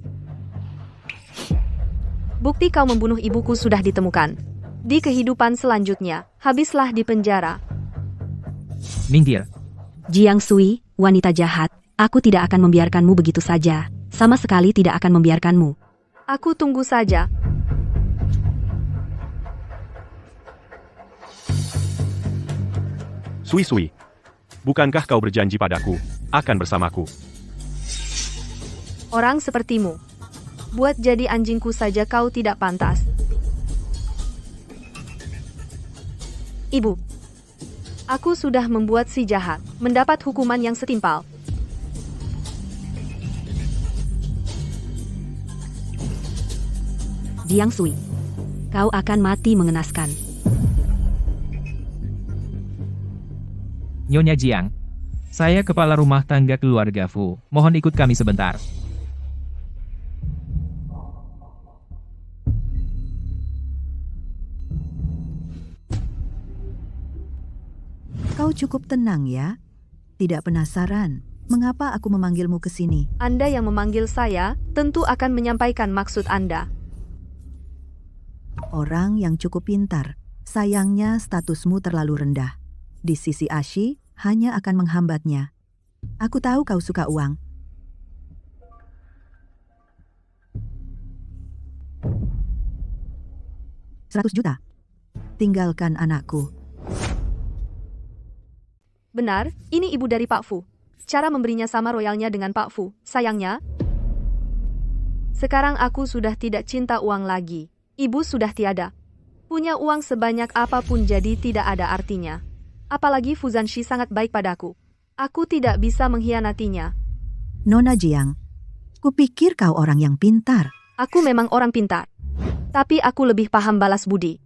Bukti kau membunuh ibuku sudah ditemukan. Di kehidupan selanjutnya, habislah di penjara. Minggir. Jiang Sui, wanita jahat, aku tidak akan membiarkanmu begitu saja. Sama sekali tidak akan membiarkanmu. Aku tunggu saja. Sui, bukankah kau berjanji padaku, akan bersamaku? Orang sepertimu. Buat jadi anjingku saja kau tidak pantas. Ibu. Aku sudah membuat si jahat mendapat hukuman yang setimpal. Jiang Sui, kau akan mati mengenaskan. Nyonya Jiang, saya kepala rumah tangga keluarga Fu. Mohon ikut kami sebentar. Kau cukup tenang ya. Tidak penasaran, mengapa aku memanggilmu ke sini? Anda yang memanggil saya, tentu akan menyampaikan maksud Anda. Orang yang cukup pintar. Sayangnya statusmu terlalu rendah. Di sisi Ashi, hanya akan menghambatnya. Aku tahu kau suka uang. $100 juta. Tinggalkan anakku. Benar, ini ibu dari Pak Fu. Cara memberinya sama royalnya dengan Pak Fu. Sayangnya, sekarang aku sudah tidak cinta uang lagi. Ibu sudah tiada. Punya uang sebanyak apapun jadi tidak ada artinya. Apalagi Fu Zanshi sangat baik padaku. Aku tidak bisa mengkhianatinya. Nona Jiang, kupikir kau orang yang pintar. Aku memang orang pintar. Tapi aku lebih paham balas budi.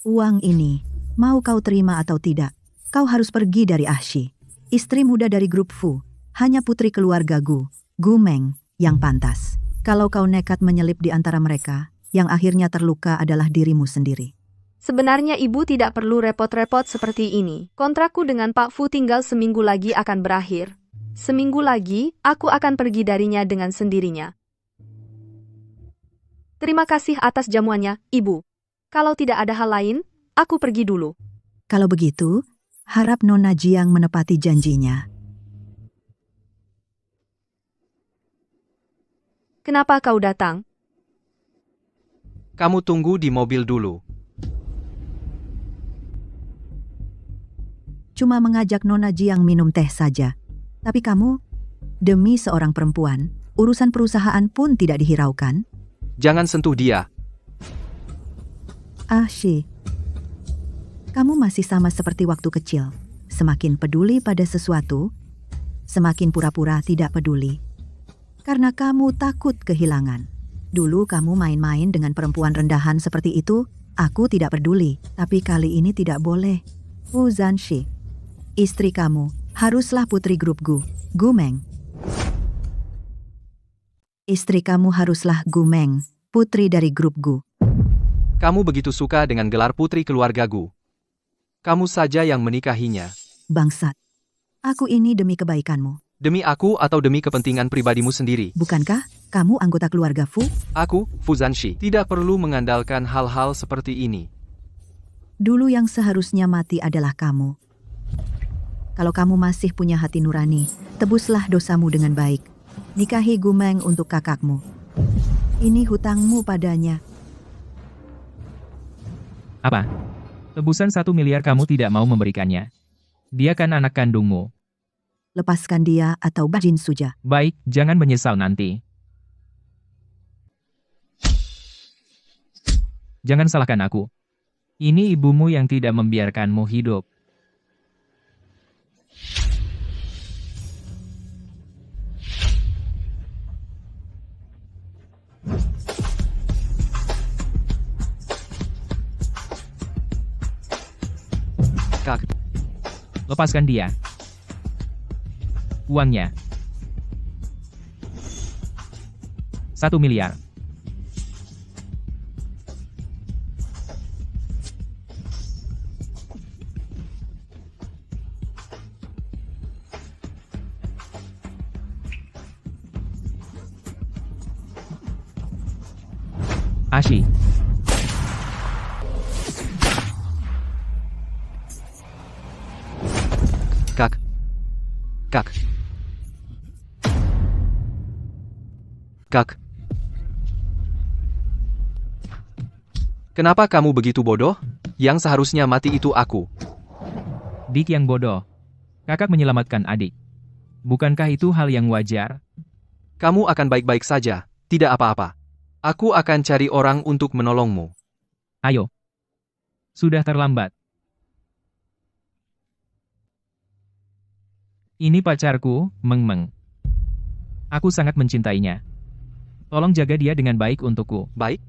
Uang ini, mau kau terima atau tidak, kau harus pergi dari Ashi. Istri muda dari grup Fu, hanya putri keluarga Gu Meng, yang pantas. Kalau kau nekat menyelip di antara mereka, yang akhirnya terluka adalah dirimu sendiri. Sebenarnya ibu tidak perlu repot-repot seperti ini. Kontrakku dengan Pak Fu tinggal seminggu lagi akan berakhir. Seminggu lagi, aku akan pergi darinya dengan sendirinya. Terima kasih atas jamuannya, Ibu. Kalau tidak ada hal lain, aku pergi dulu. Kalau begitu, harap Nona Jiang menepati janjinya. Kenapa kau datang? Kamu tunggu di mobil dulu. Cuma mengajak Nona Jiang minum teh saja. Tapi kamu, demi seorang perempuan, urusan perusahaan pun tidak dihiraukan. Jangan sentuh dia. Ahshi, kamu masih sama seperti waktu kecil. Semakin peduli pada sesuatu, semakin pura-pura tidak peduli. Karena kamu takut kehilangan. Dulu kamu main-main dengan perempuan rendahan seperti itu, aku tidak peduli. Tapi kali ini tidak boleh. Wu Zanshi, istri kamu haruslah putri grup Gu, Gu Meng. Istri kamu haruslah Gu Meng, putri dari grup Gu. Kamu begitu suka dengan gelar putri keluarga Gu. Kamu saja yang menikahinya. Bangsat. Aku ini demi kebaikanmu. Demi aku atau demi kepentingan pribadimu sendiri? Bukankah kamu anggota keluarga Fu? Aku, Fu Zanshi, tidak perlu mengandalkan hal-hal seperti ini. Dulu yang seharusnya mati adalah kamu. Kalau kamu masih punya hati nurani, tebuslah dosamu dengan baik. Nikahi Gu Meng untuk kakakmu. Ini hutangmu padanya. Apa? Tebusan 1 miliar kamu tidak mau memberikannya? Dia kan anak kandungmu. Lepaskan dia atau Bajin Suja. Baik, jangan menyesal nanti. Jangan salahkan aku. Ini ibumu yang tidak membiarkanmu hidup. Kak, lepaskan dia. Uangnya. 1 miliar. Ashi. Kak. Kenapa kamu begitu bodoh? Yang seharusnya mati itu aku. Dik yang bodoh. Kakak menyelamatkan adik. Bukankah itu hal yang wajar? Kamu akan baik-baik saja, tidak apa-apa. Aku akan cari orang untuk menolongmu. Ayo. Sudah terlambat. Ini pacarku, Meng Meng. Aku sangat mencintainya. Tolong jaga dia dengan baik untukku. Baik?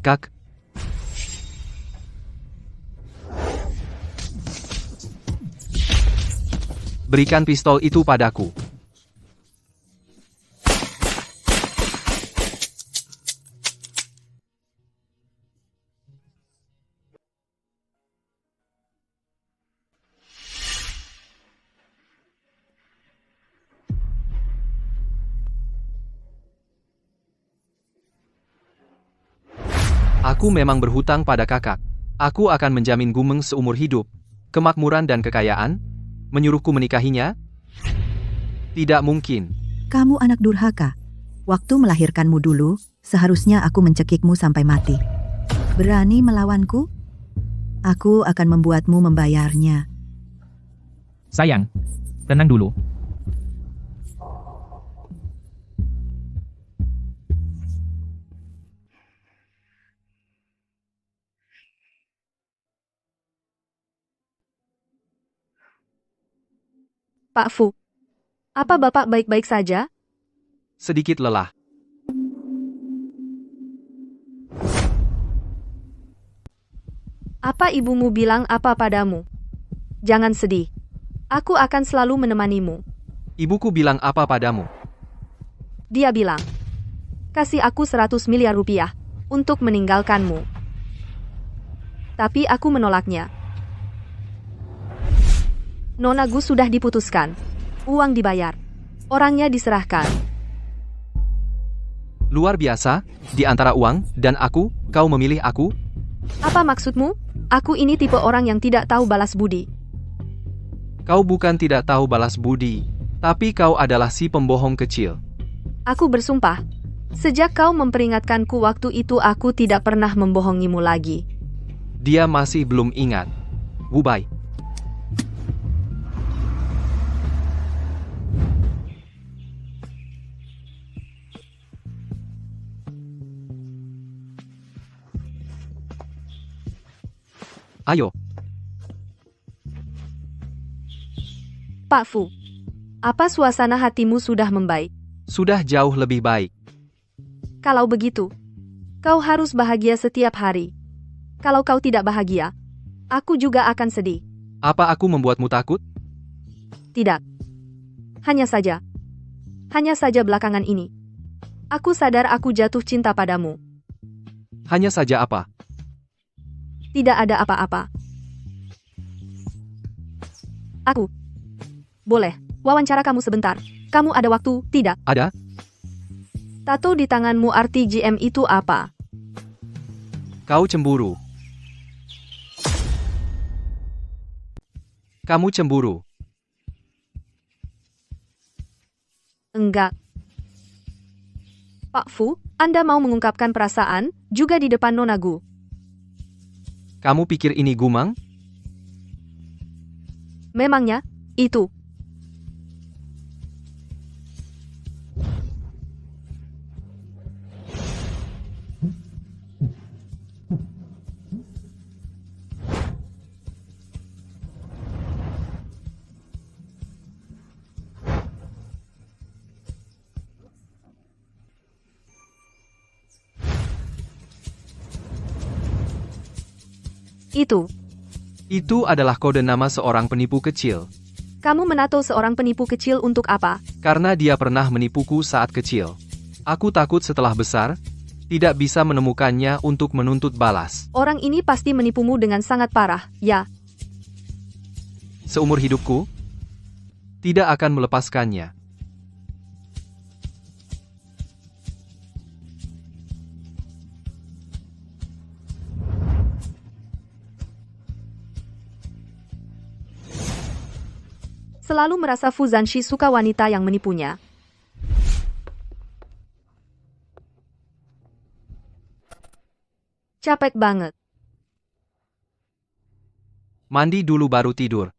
Kak. Berikan pistol itu padaku. Aku memang berhutang pada kakak. Aku akan menjamin Gu Meng seumur hidup, kemakmuran dan kekayaan. Menyuruhku menikahinya? Tidak mungkin. Kamu anak durhaka. Waktu melahirkanmu dulu, seharusnya aku mencekikmu sampai mati. Berani melawanku? Aku akan membuatmu membayarnya. Sayang, tenang dulu. Pak Fu, apa Bapak baik-baik saja? Sedikit lelah. Apa ibumu bilang apa padamu? Jangan sedih. Aku akan selalu menemanimu. Ibuku bilang apa padamu? Dia bilang, kasih aku 100 miliar rupiah untuk meninggalkanmu. Tapi aku menolaknya. Nona Gu sudah diputuskan. Uang dibayar. Orangnya diserahkan. Luar biasa, di antara uang dan aku, kau memilih aku? Apa maksudmu? Aku ini tipe orang yang tidak tahu balas budi. Kau bukan tidak tahu balas budi, tapi kau adalah si pembohong kecil. Aku bersumpah, sejak kau memperingatkanku waktu itu aku tidak pernah membohongimu lagi. Dia masih belum ingat. Wu Bai. Ayo. Pak Fu, apa suasana hatimu sudah membaik? Sudah jauh lebih baik. Kalau begitu, kau harus bahagia setiap hari. Kalau kau tidak bahagia, aku juga akan sedih. Apa aku membuatmu takut? Tidak. Hanya saja belakangan ini, aku sadar aku jatuh cinta padamu. Hanya saja apa? Tidak ada apa-apa. Aku boleh wawancara kamu sebentar. Kamu ada waktu, tidak? Ada. Tato di tanganmu arti GM itu apa? Kau cemburu. Kamu cemburu. Enggak. Pak Fu, Anda mau mengungkapkan perasaan, juga di depan Nona Gu. Kamu pikir ini gumang? Memangnya, itu. Itu adalah kode nama seorang penipu kecil. Kamu menato seorang penipu kecil untuk apa? Karena dia pernah menipuku saat kecil. Aku takut setelah besar, tidak bisa menemukannya untuk menuntut balas. Orang ini pasti menipumu dengan sangat parah, ya? Seumur hidupku, tidak akan melepaskannya. Selalu merasa Fu Zanshi suka wanita yang menipunya. Capek banget. Mandi dulu baru tidur.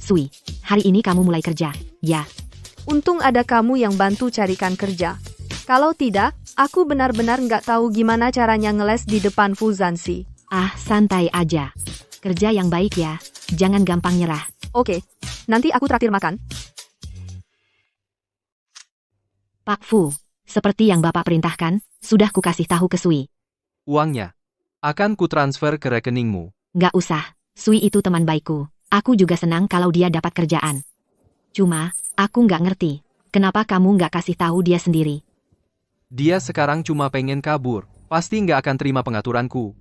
Sui, hari ini kamu mulai kerja, ya? Untung ada kamu yang bantu carikan kerja. Kalau tidak, aku benar-benar nggak tahu gimana caranya ngeles di depan Fu Zanshi. Ah, santai aja. Kerja yang baik ya, jangan gampang nyerah. Oke, nanti aku traktir makan. Pak Fu, seperti yang Bapak perintahkan, sudah kukasih tahu ke Sui. Uangnya akan kutransfer ke rekeningmu. Nggak usah, Sui itu teman baikku. Aku juga senang kalau dia dapat kerjaan. Cuma, aku nggak ngerti, kenapa kamu nggak kasih tahu dia sendiri? Dia sekarang cuma pengen kabur, pasti nggak akan terima pengaturanku.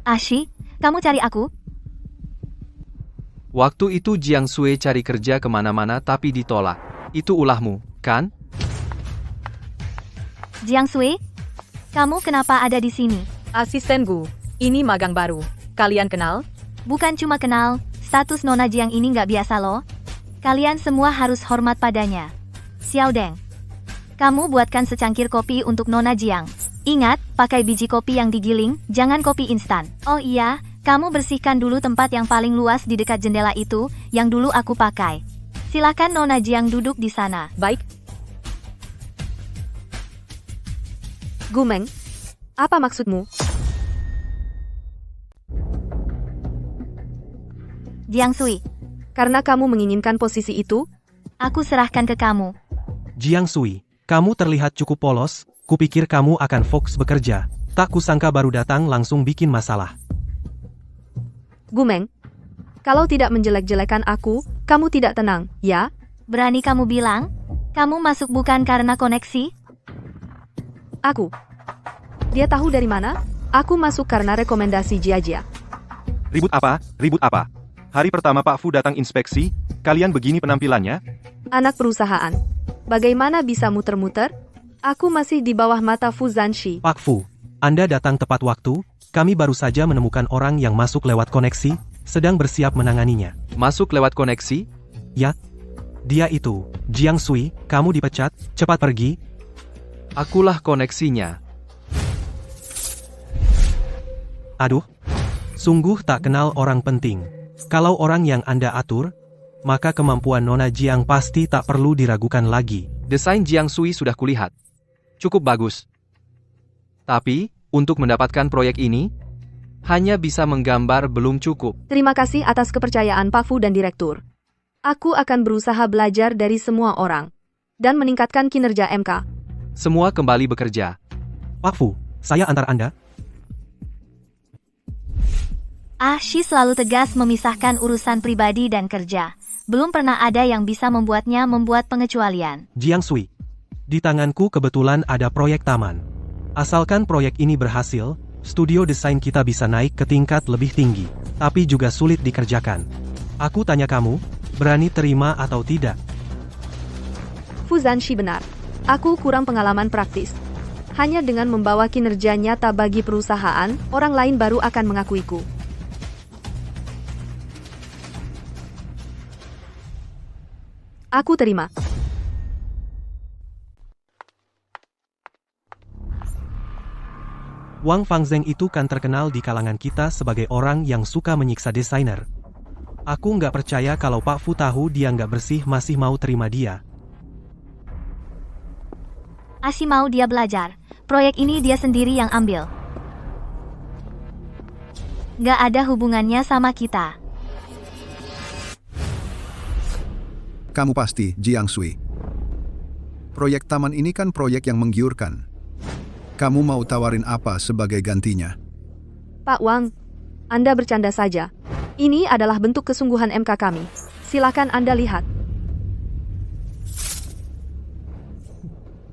Ashi, kamu cari aku? Waktu itu Jiang Sui cari kerja kemana-mana tapi ditolak. Itu ulahmu, kan? Jiang Sui? Kamu kenapa ada di sini? Asisten Gu, ini magang baru. Kalian kenal? Bukan cuma kenal, status Nona Jiang ini nggak biasa loh. Kalian semua harus hormat padanya. Xiao Deng, kamu buatkan secangkir kopi untuk Nona Jiang. Ingat, pakai biji kopi yang digiling, jangan kopi instan. Oh iya, kamu bersihkan dulu tempat yang paling luas di dekat jendela itu, yang dulu aku pakai. Silakan Nona Jiang duduk di sana. Baik. Gumeng, apa maksudmu? Jiang Sui, karena kamu menginginkan posisi itu, aku serahkan ke kamu. Jiang Sui, kamu terlihat cukup polos, kupikir kamu akan fokus bekerja. Tak kusangka baru datang langsung bikin masalah. Gumeng, kalau tidak menjelek-jelekan aku, kamu tidak tenang, ya? Berani kamu bilang? Kamu masuk bukan karena koneksi? Aku. Dia tahu dari mana? Aku masuk karena rekomendasi Jia. Ribut apa? Ribut apa? Hari pertama Pak Fu datang inspeksi, kalian begini penampilannya? Anak perusahaan. Bagaimana bisa muter-muter? Aku masih di bawah mata Fu Zanshi. Pak Fu, Anda datang tepat waktu, kami baru saja menemukan orang yang masuk lewat koneksi, sedang bersiap menanganinya. Masuk lewat koneksi? Ya, dia itu, Jiang Sui, kamu dipecat, cepat pergi. Akulah koneksinya. Aduh, sungguh tak kenal orang penting. Kalau orang yang Anda atur, maka kemampuan Nona Jiang pasti tak perlu diragukan lagi. Desain Jiang Sui sudah kulihat. Cukup bagus. Tapi, untuk mendapatkan proyek ini, hanya bisa menggambar belum cukup. Terima kasih atas kepercayaan Pak Fu dan Direktur. Aku akan berusaha belajar dari semua orang dan meningkatkan kinerja MK. Semua kembali bekerja. Pak Fu, saya antar Anda. Shi selalu tegas memisahkan urusan pribadi dan kerja. Belum pernah ada yang bisa membuatnya membuat pengecualian. Jiang Sui, di tanganku kebetulan ada proyek taman. Asalkan proyek ini berhasil, studio desain kita bisa naik ke tingkat lebih tinggi, tapi juga sulit dikerjakan. Aku tanya kamu, berani terima atau tidak? Fu Zanshi benar. Aku kurang pengalaman praktis. Hanya dengan membawa kinerja nyata bagi perusahaan, orang lain baru akan mengakuiku. Aku terima. Wang Fangzeng itu kan terkenal di kalangan kita sebagai orang yang suka menyiksa desainer. Aku nggak percaya kalau Pak Fu tahu dia nggak bersih masih mau terima dia. Shi mau dia belajar. Proyek ini dia sendiri yang ambil. Nggak ada hubungannya sama kita. Kamu pasti, Jiang Sui. Proyek taman ini kan proyek yang menggiurkan. Kamu mau tawarin apa sebagai gantinya? Pak Wang, Anda bercanda saja. Ini adalah bentuk kesungguhan MK kami. Silakan Anda lihat.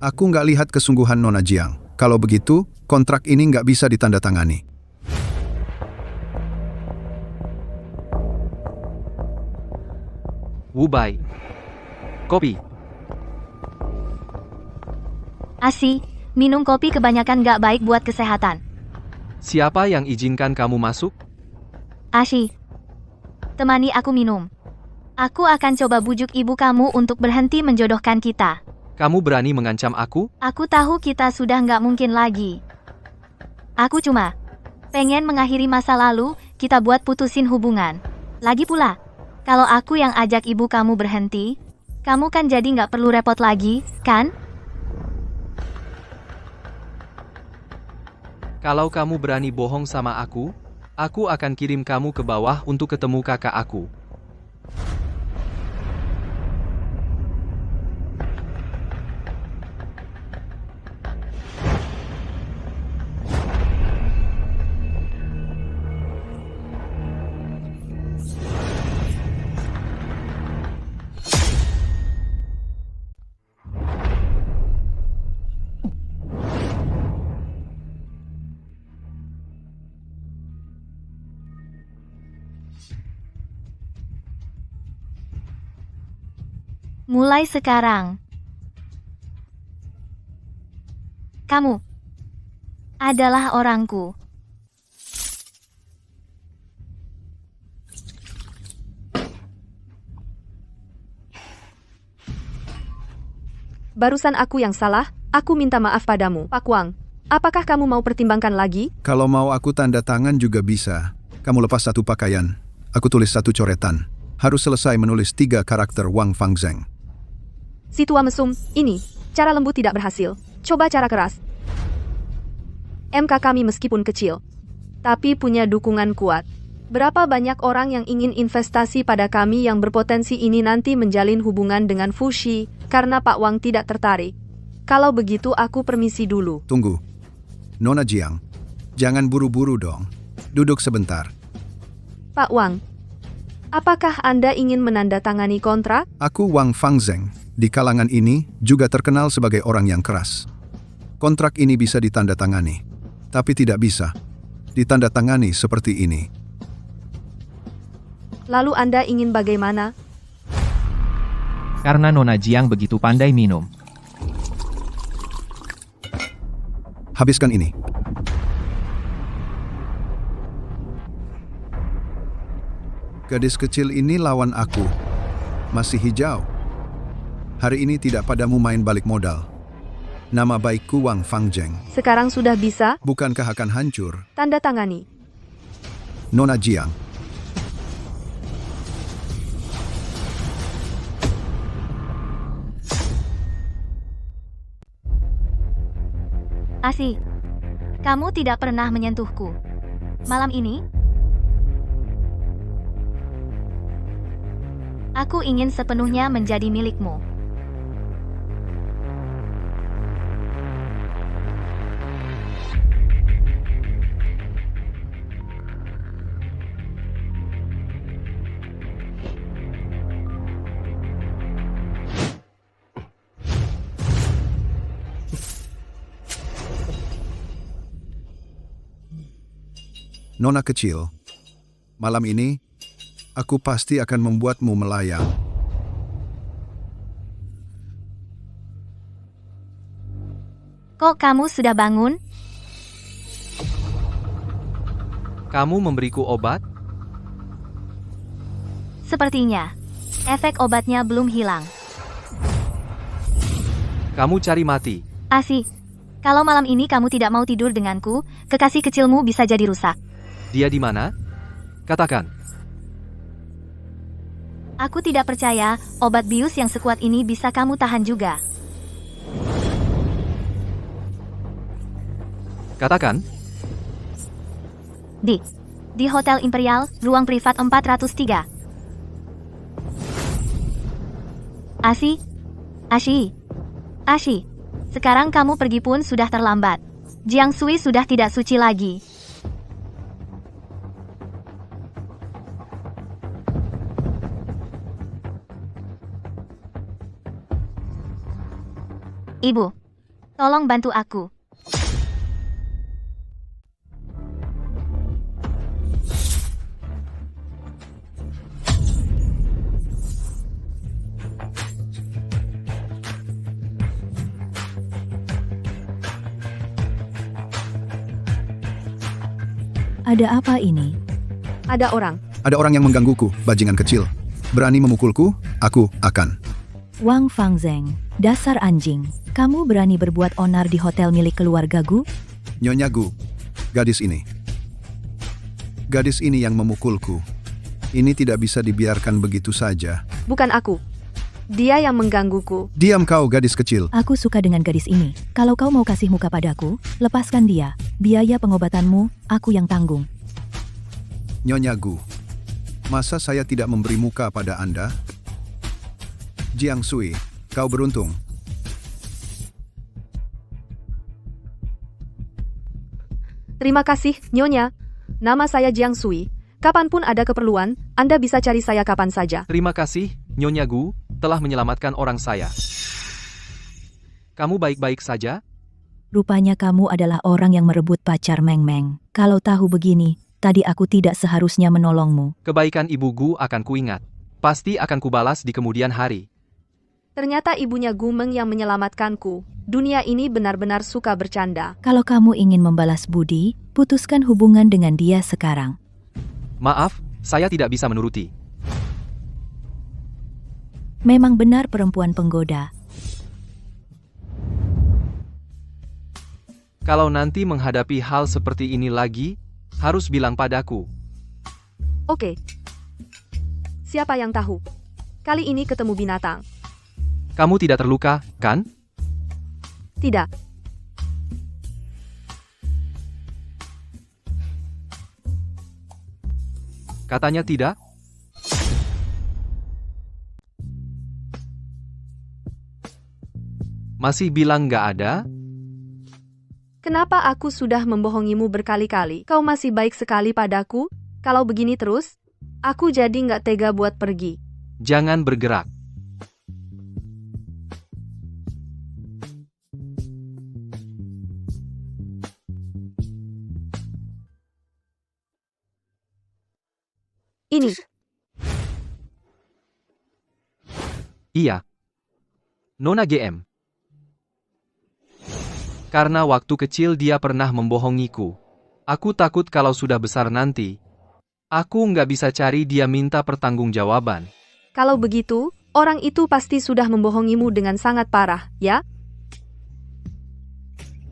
Aku nggak lihat kesungguhan Nona Jiang. Kalau begitu, kontrak ini nggak bisa ditandatangani. Wu Bai. Kopi. Shi, minum kopi kebanyakan gak baik buat kesehatan. Siapa yang izinkan kamu masuk? Shi, temani aku minum. Aku akan coba bujuk ibu kamu untuk berhenti menjodohkan kita. Kamu berani mengancam aku? Aku tahu kita sudah nggak mungkin lagi. Aku cuma pengen mengakhiri masa lalu, kita buat putusin hubungan. Lagi pula, kalau aku yang ajak ibu kamu berhenti, kamu kan jadi nggak perlu repot lagi, kan? Kalau kamu berani bohong sama aku akan kirim kamu ke bawah untuk ketemu kakak aku. Mulai sekarang, kamu adalah orangku. Barusan aku yang salah, aku minta maaf padamu. Pak Wang, apakah kamu mau pertimbangkan lagi? Kalau mau aku tanda tangan juga bisa. Kamu lepas satu pakaian, aku tulis satu coretan. Harus selesai menulis 3 karakter Wang Fangzeng. Si tua mesum, ini, cara lembut tidak berhasil. Coba cara keras. MK kami meskipun kecil, tapi punya dukungan kuat. Berapa banyak orang yang ingin investasi pada kami yang berpotensi ini nanti menjalin hubungan dengan Fushi, karena Pak Wang tidak tertarik. Kalau begitu aku permisi dulu. Tunggu. Nona Jiang, jangan buru-buru dong. Duduk sebentar. Pak Wang, apakah Anda ingin menandatangani kontrak? Aku Wang Fangzeng. Di kalangan ini juga terkenal sebagai orang yang keras. Kontrak ini bisa ditandatangani, tapi tidak bisa ditandatangani seperti ini. Lalu Anda ingin bagaimana? Karena Nona Jiang begitu pandai minum. Habiskan ini. Gadis kecil ini lawan aku. Masih hijau. Hari ini tidak padamu main balik modal. Nama baikku Wang Fangjeng. Sekarang sudah bisa? Bukankah akan hancur? Tanda tangani. Nona Jiang. Asi, kamu tidak pernah menyentuhku. Malam ini, aku ingin sepenuhnya menjadi milikmu. Nona kecil, malam ini aku pasti akan membuatmu melayang. Kok kamu sudah bangun? Kamu memberiku obat? Sepertinya, efek obatnya belum hilang. Kamu cari mati. Asi, kalau malam ini kamu tidak mau tidur denganku, kekasih kecilmu bisa jadi rusak. Dia di mana? Katakan. Aku tidak percaya, obat bius yang sekuat ini bisa kamu tahan juga. Katakan. Di Hotel Imperial, ruang privat 403. Ashi, sekarang kamu pergi pun sudah terlambat. Jiang Sui sudah tidak suci lagi. Ibu, tolong bantu aku. Ada apa ini? Ada orang. Ada orang yang menggangguku, bajingan kecil. Berani memukulku, aku akan. Wang Fangjeng, dasar anjing. Kamu berani berbuat onar di hotel milik keluarga Gu? Nyonya Gu, gadis ini. Gadis ini yang memukulku. Ini tidak bisa dibiarkan begitu saja. Bukan aku. Dia yang menggangguku. Diam kau, gadis kecil. Aku suka dengan gadis ini. Kalau kau mau kasih muka padaku, lepaskan dia. Biaya pengobatanmu, aku yang tanggung. Nyonya Gu, masa saya tidak memberi muka pada Anda? Jiang Sui, kau beruntung. Terima kasih, Nyonya. Nama saya Jiang Sui. Kapanpun ada keperluan, Anda bisa cari saya kapan saja. Terima kasih, Nyonya Gu, telah menyelamatkan orang saya. Kamu baik-baik saja? Rupanya kamu adalah orang yang merebut pacar Meng Meng. Kalau tahu begini, tadi aku tidak seharusnya menolongmu. Kebaikan Ibu Gu akan kuingat. Pasti akan kubalas di kemudian hari. Ternyata ibunya Gu Meng yang menyelamatkanku. Dunia ini benar-benar suka bercanda. Kalau kamu ingin membalas budi, putuskan hubungan dengan dia sekarang. Maaf, saya tidak bisa menuruti. Memang benar perempuan penggoda. Kalau nanti menghadapi hal seperti ini lagi, harus bilang padaku. Oke. Siapa yang tahu? Kali ini ketemu binatang. Kamu tidak terluka, kan? Tidak. Katanya tidak? Masih bilang nggak ada? Kenapa aku sudah membohongimu berkali-kali? Kau masih baik sekali padaku? Kalau begini terus, aku jadi nggak tega buat pergi. Jangan bergerak. Ini. Iya, Nona GM. Karena waktu kecil dia pernah membohongiku. Aku takut kalau sudah besar nanti, aku nggak bisa cari dia minta pertanggungjawaban. Kalau begitu, orang itu pasti sudah membohongimu dengan sangat parah, ya?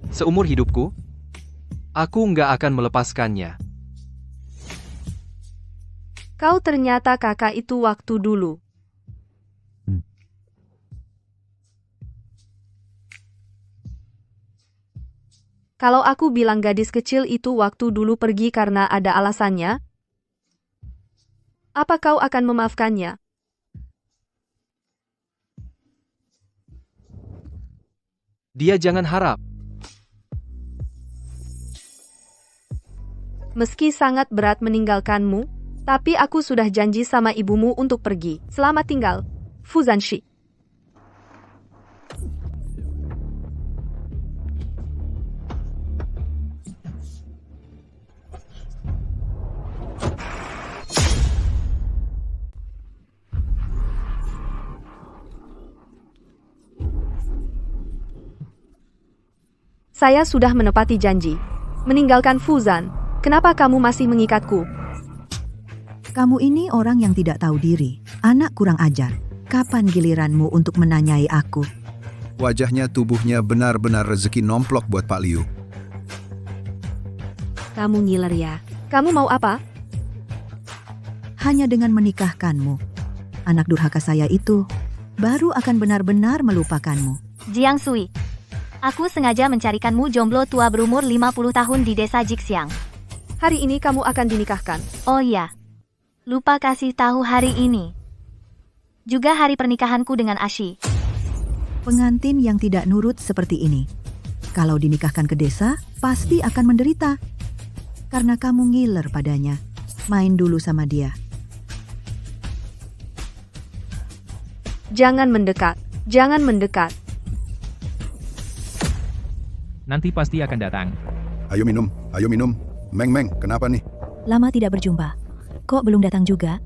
Seumur hidupku, aku nggak akan melepaskannya. Kau ternyata kakak itu waktu dulu. Kalau aku bilang gadis kecil itu waktu dulu pergi karena ada alasannya, apa kau akan memaafkannya? Dia jangan harap. Meski sangat berat meninggalkanmu, tapi aku sudah janji sama ibumu untuk pergi. Selamat tinggal, Fu Zanshi. Saya sudah menepati janji. Meninggalkan Fuzan. Kenapa kamu masih mengikatku? Kamu ini orang yang tidak tahu diri. Anak kurang ajar. Kapan giliranmu untuk menanyai aku? Wajahnya tubuhnya benar-benar rezeki nomplok buat Pak Liu. Kamu ngiler ya? Kamu mau apa? Hanya dengan menikahkanmu. Anak durhaka saya itu baru akan benar-benar melupakanmu. Jiang Sui, aku sengaja mencarikanmu jomblo tua berumur 50 tahun di desa Jixiang. Hari ini kamu akan dinikahkan. Oh iya, lupa kasih tahu hari ini. Juga hari pernikahanku dengan Ashi. Pengantin yang tidak nurut seperti ini, kalau dinikahkan ke desa, pasti akan menderita. Karena kamu ngiler padanya. Main dulu sama dia. Jangan mendekat. Jangan mendekat. Nanti pasti akan datang. Ayo minum, ayo minum. Meng, kenapa nih? Lama tidak berjumpa. Kok belum datang juga?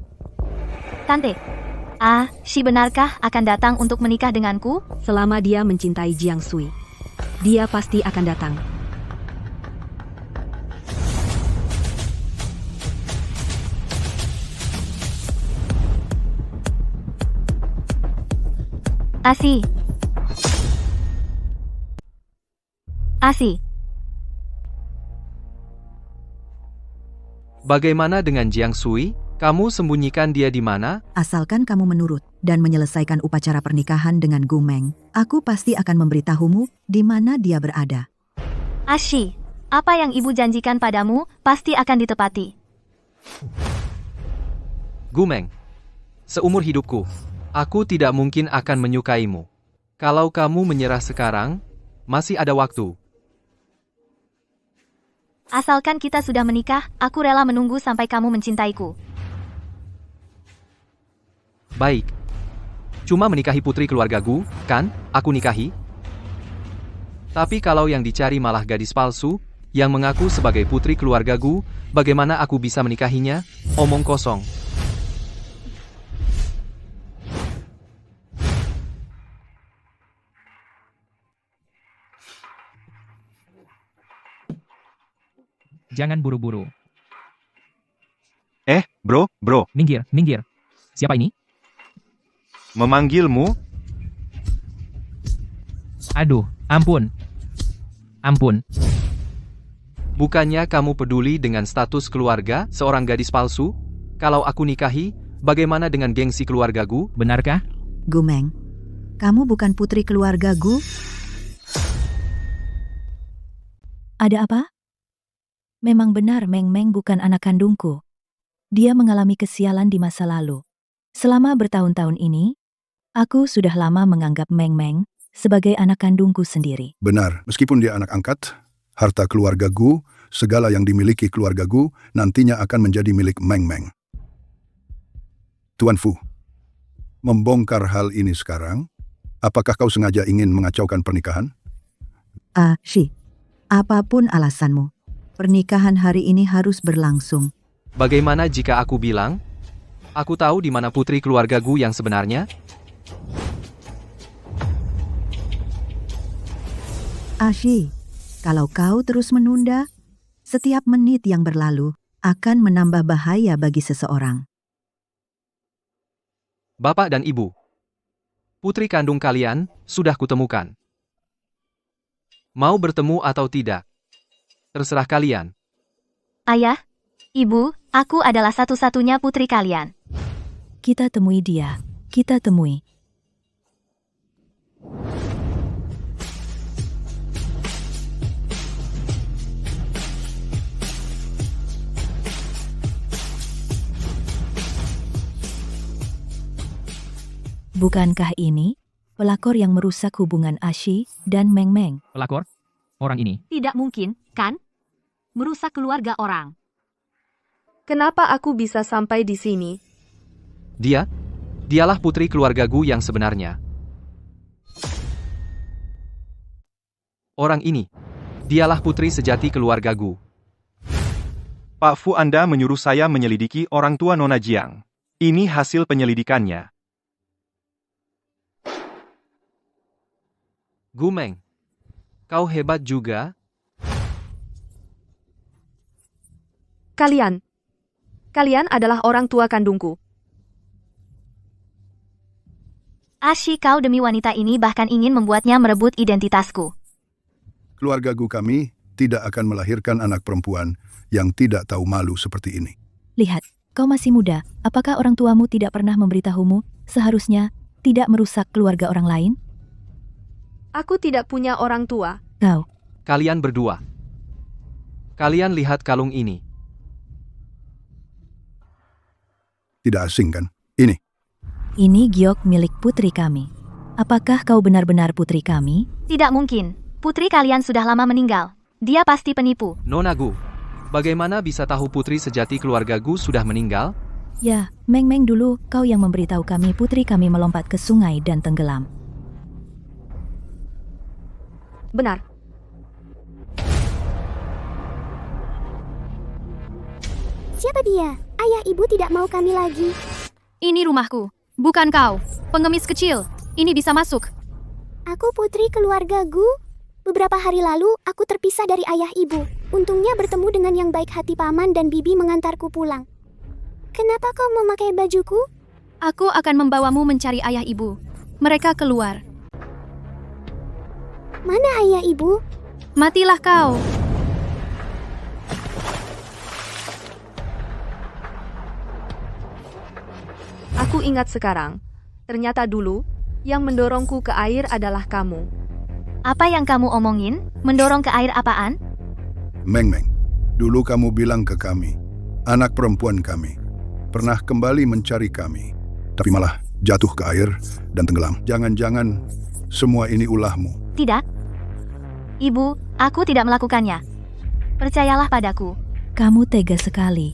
Tante, Shi benarkah akan datang untuk menikah denganku? Selama dia mencintai Jiang Sui, dia pasti akan datang. Asi. Bagaimana dengan Jiang Sui? Kamu sembunyikan dia di mana? Asalkan kamu menurut dan menyelesaikan upacara pernikahan dengan Gumeng, aku pasti akan memberitahumu di mana dia berada. Ashi, apa yang ibu janjikan padamu pasti akan ditepati. Gumeng, seumur hidupku, aku tidak mungkin akan menyukaimu. Kalau kamu menyerah sekarang, masih ada waktu. Asalkan kita sudah menikah, aku rela menunggu sampai kamu mencintaiku. Baik. Cuma menikahi putri keluarga Gu, kan? Aku nikahi. Tapi kalau yang dicari malah gadis palsu, yang mengaku sebagai putri keluarga Gu, bagaimana aku bisa menikahinya? Omong kosong. Jangan buru-buru. Bro. Minggir. Siapa ini? Memanggilmu? Aduh, ampun. Bukannya kamu peduli dengan status keluarga seorang gadis palsu? Kalau aku nikahi, bagaimana dengan gengsi keluarga Gu? Benarkah? Gumeng, kamu bukan putri keluarga Gu? Ada apa? Memang benar Meng bukan anak kandungku. Dia mengalami kesialan di masa lalu. Selama bertahun-tahun ini, aku sudah lama menganggap Meng sebagai anak kandungku sendiri. Benar, meskipun dia anak angkat, harta keluarga Gu, segala yang dimiliki keluarga Gu, nantinya akan menjadi milik Meng. Tuan Fu, membongkar hal ini sekarang, apakah kau sengaja ingin mengacaukan pernikahan? Shi, apapun alasanmu, pernikahan hari ini harus berlangsung. Bagaimana jika aku bilang, aku tahu di mana putri keluarga Gu yang sebenarnya? Ashi, kalau kau terus menunda, setiap menit yang berlalu akan menambah bahaya bagi seseorang. Bapak dan Ibu, putri kandung kalian sudah kutemukan. Mau bertemu atau tidak? Terserah kalian. Ayah, Ibu, aku adalah satu-satunya putri kalian. Kita temui dia. Kita temui. Bukankah ini pelakor yang merusak hubungan Ashi dan Meng Meng? Pelakor? Orang ini. Tidak mungkin, kan? Merusak keluarga orang. Kenapa aku bisa sampai di sini? Dialah putri keluarga Gu yang sebenarnya. Orang ini, dialah putri sejati keluarga Gu. Pak Fu, Anda menyuruh saya menyelidiki orang tua Nona Jiang. Ini hasil penyelidikannya. Gu Meng, kau hebat juga. Kalian adalah orang tua kandungku. Ashi, kau demi wanita ini bahkan ingin membuatnya merebut identitasku. Keluarga Gu kami tidak akan melahirkan anak perempuan yang tidak tahu malu seperti ini. Lihat, kau masih muda. Apakah orang tuamu tidak pernah memberitahumu seharusnya tidak merusak keluarga orang lain? Aku tidak punya orang tua. Kau. Kalian berdua. Kalian lihat kalung ini. Tidak asing kan? Ini. Ini giok milik putri kami. Apakah kau benar-benar putri kami? Tidak mungkin. Putri kalian sudah lama meninggal. Dia pasti penipu. Nona Gu, bagaimana bisa tahu putri sejati keluarga Gu sudah meninggal? Ya, Meng Meng dulu kau yang memberitahu kami putri kami melompat ke sungai dan tenggelam. Benar. Siapa dia? Ayah ibu tidak mau kami lagi. Ini rumahku, bukan kau. Pengemis kecil, ini bisa masuk. Aku putri keluarga Gu. Beberapa hari lalu, aku terpisah dari ayah ibu. Untungnya bertemu dengan yang baik hati paman dan bibi mengantarku pulang. Kenapa kau memakai bajuku? Aku akan membawamu mencari ayah ibu. Mereka keluar. Mana ayah ibu? Matilah kau. Aku ingat sekarang. Ternyata dulu, yang mendorongku ke air adalah kamu. Apa yang kamu omongin? Mendorong ke air apaan? Meng Meng, dulu kamu bilang ke kami, anak perempuan kami, pernah kembali mencari kami, tapi malah jatuh ke air dan tenggelam. Jangan-jangan semua ini ulahmu. Tidak. Ibu, aku tidak melakukannya. Percayalah padaku. Kamu tega sekali.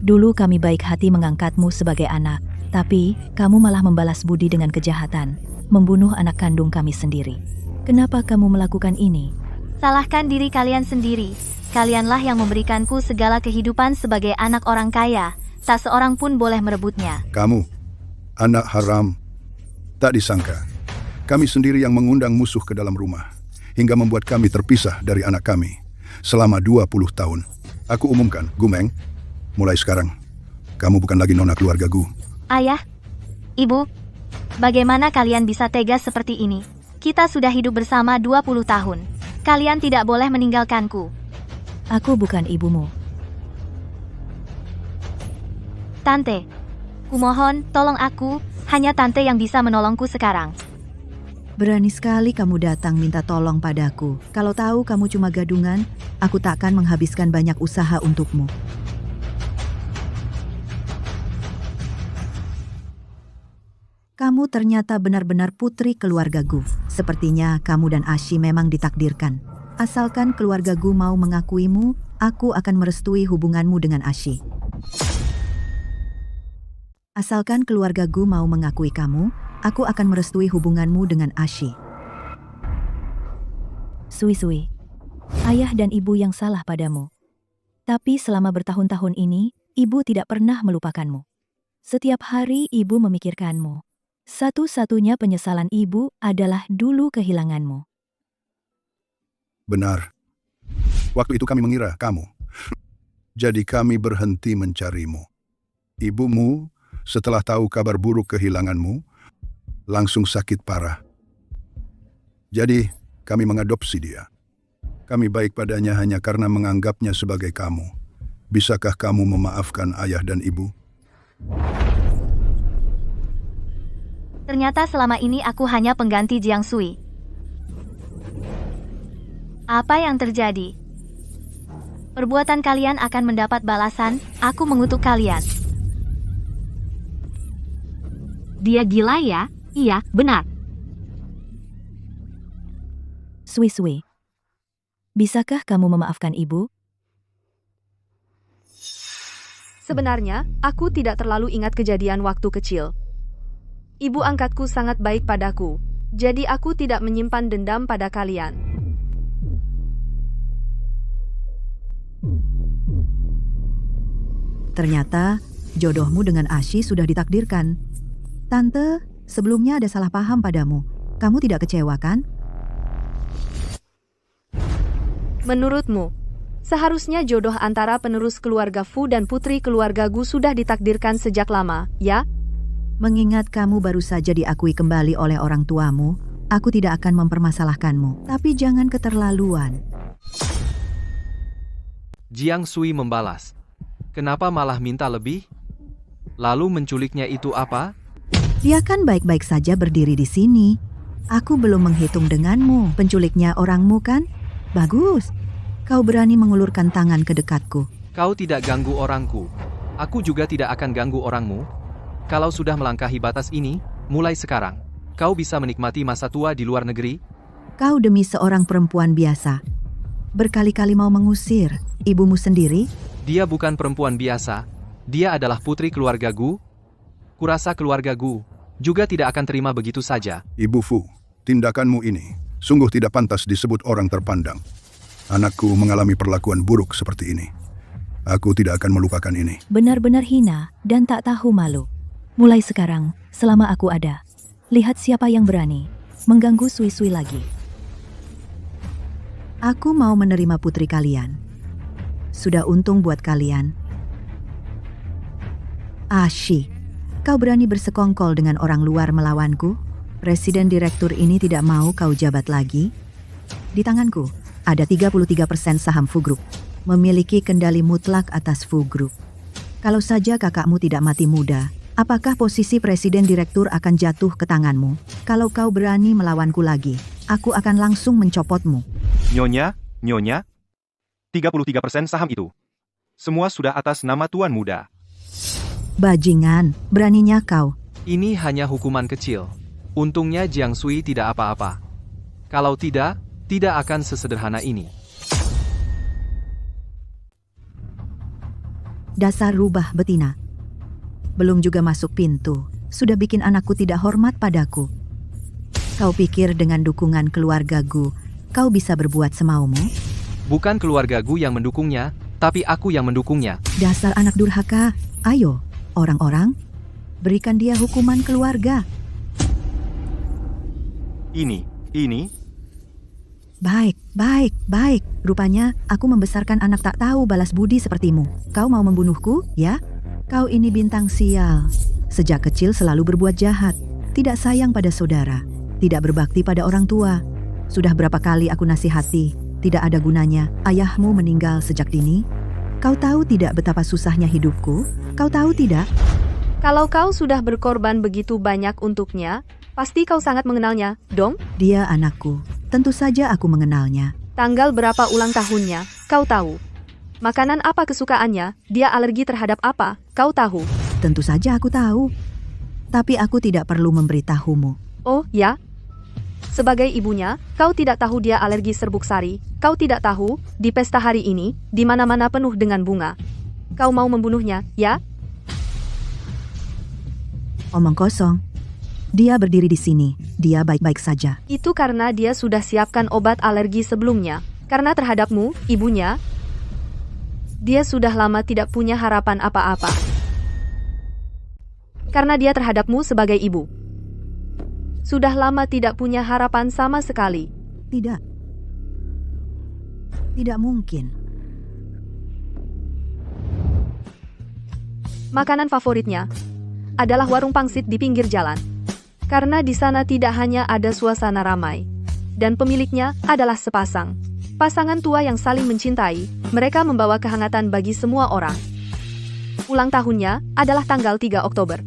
Dulu kami baik hati mengangkatmu sebagai anak, tapi kamu malah membalas budi dengan kejahatan, membunuh anak kandung kami sendiri. Kenapa kamu melakukan ini? Salahkan diri kalian sendiri. Kalianlah yang memberikanku segala kehidupan sebagai anak orang kaya. Tak seorang pun boleh merebutnya. Kamu, anak haram, tak disangka. Kami sendiri yang mengundang musuh ke dalam rumah, hingga membuat kami terpisah dari anak kami selama 20 tahun. Aku umumkan, Gu Meng, mulai sekarang, kamu bukan lagi nona keluarga Gu. Ayah, ibu, bagaimana kalian bisa tega seperti ini? Kita sudah hidup bersama 20 tahun. Kalian tidak boleh meninggalkanku. Aku bukan ibumu. Tante, kumohon, tolong aku. Hanya Tante yang bisa menolongku sekarang. Berani sekali kamu datang minta tolong padaku. Kalau tahu kamu cuma gadungan, aku takkan menghabiskan banyak usaha untukmu. Kamu ternyata benar-benar putri keluarga Gu. Sepertinya kamu dan Ashi memang ditakdirkan. Asalkan keluarga Gu mau mengakuimu, aku akan merestui hubunganmu dengan Ashi. Asalkan keluarga Gu mau mengakui kamu, aku akan merestui hubunganmu dengan Ashi. Sui-sui, ayah dan ibu yang salah padamu. Tapi selama bertahun-tahun ini, ibu tidak pernah melupakanmu. Setiap hari ibu memikirkanmu. Satu-satunya penyesalan ibu adalah dulu kehilanganmu. Benar. Waktu itu kami mengira kamu. Jadi kami berhenti mencarimu. Ibumu, setelah tahu kabar buruk kehilanganmu, langsung sakit parah. Jadi, kami mengadopsi dia. Kami baik padanya hanya karena menganggapnya sebagai kamu. Bisakah kamu memaafkan ayah dan ibu? Ternyata selama ini aku hanya pengganti Jiang Sui. Apa yang terjadi? Perbuatan kalian akan mendapat balasan, aku mengutuk kalian. Dia gila ya? Iya, benar. Sui-sui, bisakah kamu memaafkan ibu? Sebenarnya, aku tidak terlalu ingat kejadian waktu kecil. Ibu angkatku sangat baik padaku, jadi aku tidak menyimpan dendam pada kalian. Ternyata, jodohmu dengan Ashi sudah ditakdirkan. Tante, sebelumnya ada salah paham padamu. Kamu tidak kecewa kan? Menurutmu, seharusnya jodoh antara penerus keluarga Fu dan putri keluarga Gu sudah ditakdirkan sejak lama, ya? Mengingat kamu baru saja diakui kembali oleh orang tuamu, aku tidak akan mempermasalahkanmu. Tapi jangan keterlaluan. Jiang Sui membalas. Kenapa malah minta lebih? Lalu menculiknya itu apa? Dia kan baik-baik saja berdiri di sini. Aku belum menghitung denganmu. Penculiknya orangmu kan? Bagus. Kau berani mengulurkan tangan ke dekatku. Kau tidak ganggu orangku. Aku juga tidak akan ganggu orangmu. Kalau sudah melangkahi batas ini, mulai sekarang, kau bisa menikmati masa tua di luar negeri. Kau demi seorang perempuan biasa. Berkali-kali mau mengusir ibumu sendiri. Dia bukan perempuan biasa. Dia adalah putri keluarga Gu. Kurasa keluarga Gu juga tidak akan terima begitu saja. Ibu Fu, tindakanmu ini sungguh tidak pantas disebut orang terpandang. Anakku mengalami perlakuan buruk seperti ini. Aku tidak akan melupakan ini. Benar-benar hina dan tak tahu malu. Mulai sekarang, selama aku ada, lihat siapa yang berani mengganggu Sui-sui lagi. Aku mau menerima putri kalian. Sudah untung buat kalian. Ashi, kau berani bersekongkol dengan orang luar melawanku? Presiden direktur ini tidak mau kau jabat lagi. Di tanganku, ada 33% saham Fu Group. Memiliki kendali mutlak atas Fu Group. Kalau saja kakakmu tidak mati muda, apakah posisi presiden direktur akan jatuh ke tanganmu? Kalau kau berani melawanku lagi, aku akan langsung mencopotmu. Nyonya, 33% saham itu. Semua sudah atas nama Tuan Muda. Bajingan, beraninya kau. Ini hanya hukuman kecil. Untungnya Jiang Sui tidak apa-apa. Kalau tidak akan sesederhana ini. Dasar rubah betina. Belum juga masuk pintu, sudah bikin anakku tidak hormat padaku. Kau pikir dengan dukungan keluarga Gu, kau bisa berbuat semaumu? Bukan keluarga Gu yang mendukungnya, tapi aku yang mendukungnya. Dasar anak durhaka. Ayo, orang-orang, berikan dia hukuman keluarga. Ini. Baik. Rupanya, aku membesarkan anak tak tahu balas budi sepertimu. Kau mau membunuhku, ya? Kau ini bintang sial. Sejak kecil selalu berbuat jahat. Tidak sayang pada saudara. Tidak berbakti pada orang tua. Sudah berapa kali aku nasihati. Tidak ada gunanya. Ayahmu meninggal sejak dini. Kau tahu tidak betapa susahnya hidupku? Kau tahu tidak? Kalau kau sudah berkorban begitu banyak untuknya, pasti kau sangat mengenalnya, dong? Dia anakku. Tentu saja aku mengenalnya. Tanggal berapa ulang tahunnya, kau tahu. Makanan apa kesukaannya, dia alergi terhadap apa, kau tahu. Tentu saja aku tahu. Tapi aku tidak perlu memberitahumu. Oh, ya? Sebagai ibunya, kau tidak tahu dia alergi serbuk sari. Kau tidak tahu, di pesta hari ini, di mana-mana penuh dengan bunga. Kau mau membunuhnya, ya? Omong kosong. Dia berdiri di sini. Dia baik-baik saja. Itu karena dia sudah siapkan obat alergi sebelumnya. Karena terhadapmu, ibunya, dia sudah lama tidak punya harapan apa-apa. Karena dia terhadapmu sebagai ibu. Sudah lama tidak punya harapan sama sekali. Tidak. Tidak mungkin. Makanan favoritnya adalah warung pangsit di pinggir jalan. Karena di sana tidak hanya ada suasana ramai, dan pemiliknya adalah sepasang pasangan tua yang saling mencintai. Mereka membawa kehangatan bagi semua orang. Ulang tahunnya adalah tanggal 3 Oktober.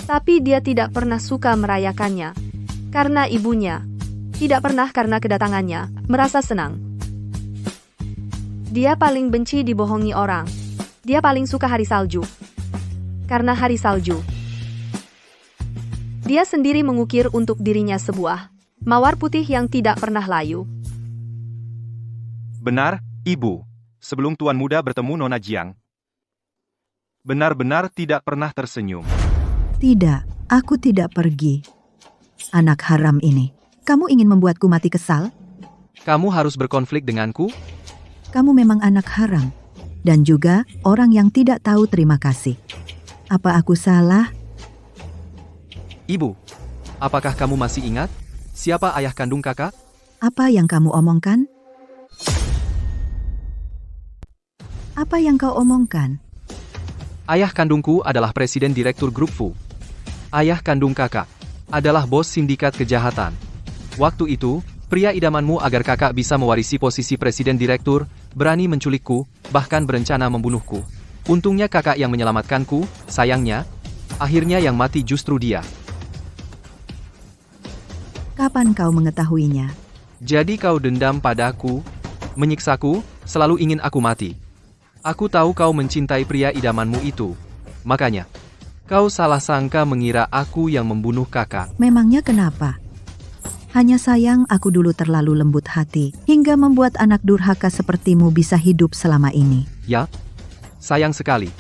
Tapi dia tidak pernah suka merayakannya. Karena ibunya tidak pernah karena kedatangannya merasa senang. Dia paling benci dibohongi orang. Dia paling suka hari salju. Karena hari salju, dia sendiri mengukir untuk dirinya sebuah mawar putih yang tidak pernah layu. Benar, Ibu. Sebelum Tuan Muda bertemu Nona Jiang, benar-benar tidak pernah tersenyum. Tidak, aku tidak pergi. Anak haram ini, kamu ingin membuatku mati kesal? Kamu harus berkonflik denganku? Kamu memang anak haram. Dan juga orang yang tidak tahu terima kasih. Apa aku salah? Ibu, apakah kamu masih ingat siapa ayah kandung kakak? Apa yang kamu omongkan? Apa yang kau omongkan? Ayah kandungku adalah presiden direktur grup Fu. Ayah kandung kakak adalah bos sindikat kejahatan. Waktu itu, pria idamanmu agar kakak bisa mewarisi posisi presiden direktur, berani menculikku, bahkan berencana membunuhku. Untungnya kakak yang menyelamatkanku, sayangnya, akhirnya yang mati justru dia. Kapan kau mengetahuinya? Jadi kau dendam padaku, menyiksaku, selalu ingin aku mati. Aku tahu kau mencintai pria idamanmu itu. Makanya, kau salah sangka mengira aku yang membunuh kakak. Memangnya kenapa? Hanya sayang aku dulu terlalu lembut hati, hingga membuat anak durhaka sepertimu bisa hidup selama ini. Ya, sayang sekali.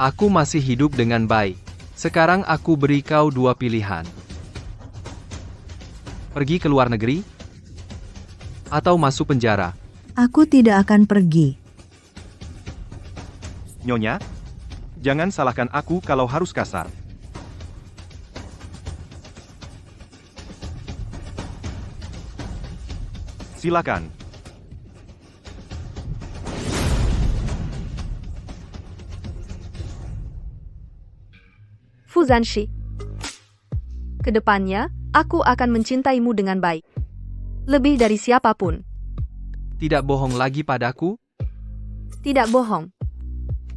Aku masih hidup dengan baik. Sekarang aku beri kau dua pilihan. Pergi ke luar negeri, atau masuk penjara. Aku tidak akan pergi. Nyonya, jangan salahkan aku kalau harus kasar. Silakan. Fu Zanshi. Kedepannya, aku akan mencintaimu dengan baik. Lebih dari siapapun. Tidak bohong lagi padaku? Tidak bohong.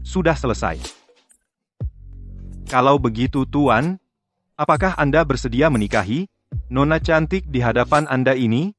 Sudah selesai. Kalau begitu Tuan, apakah Anda bersedia menikahi Nona cantik di hadapan Anda ini?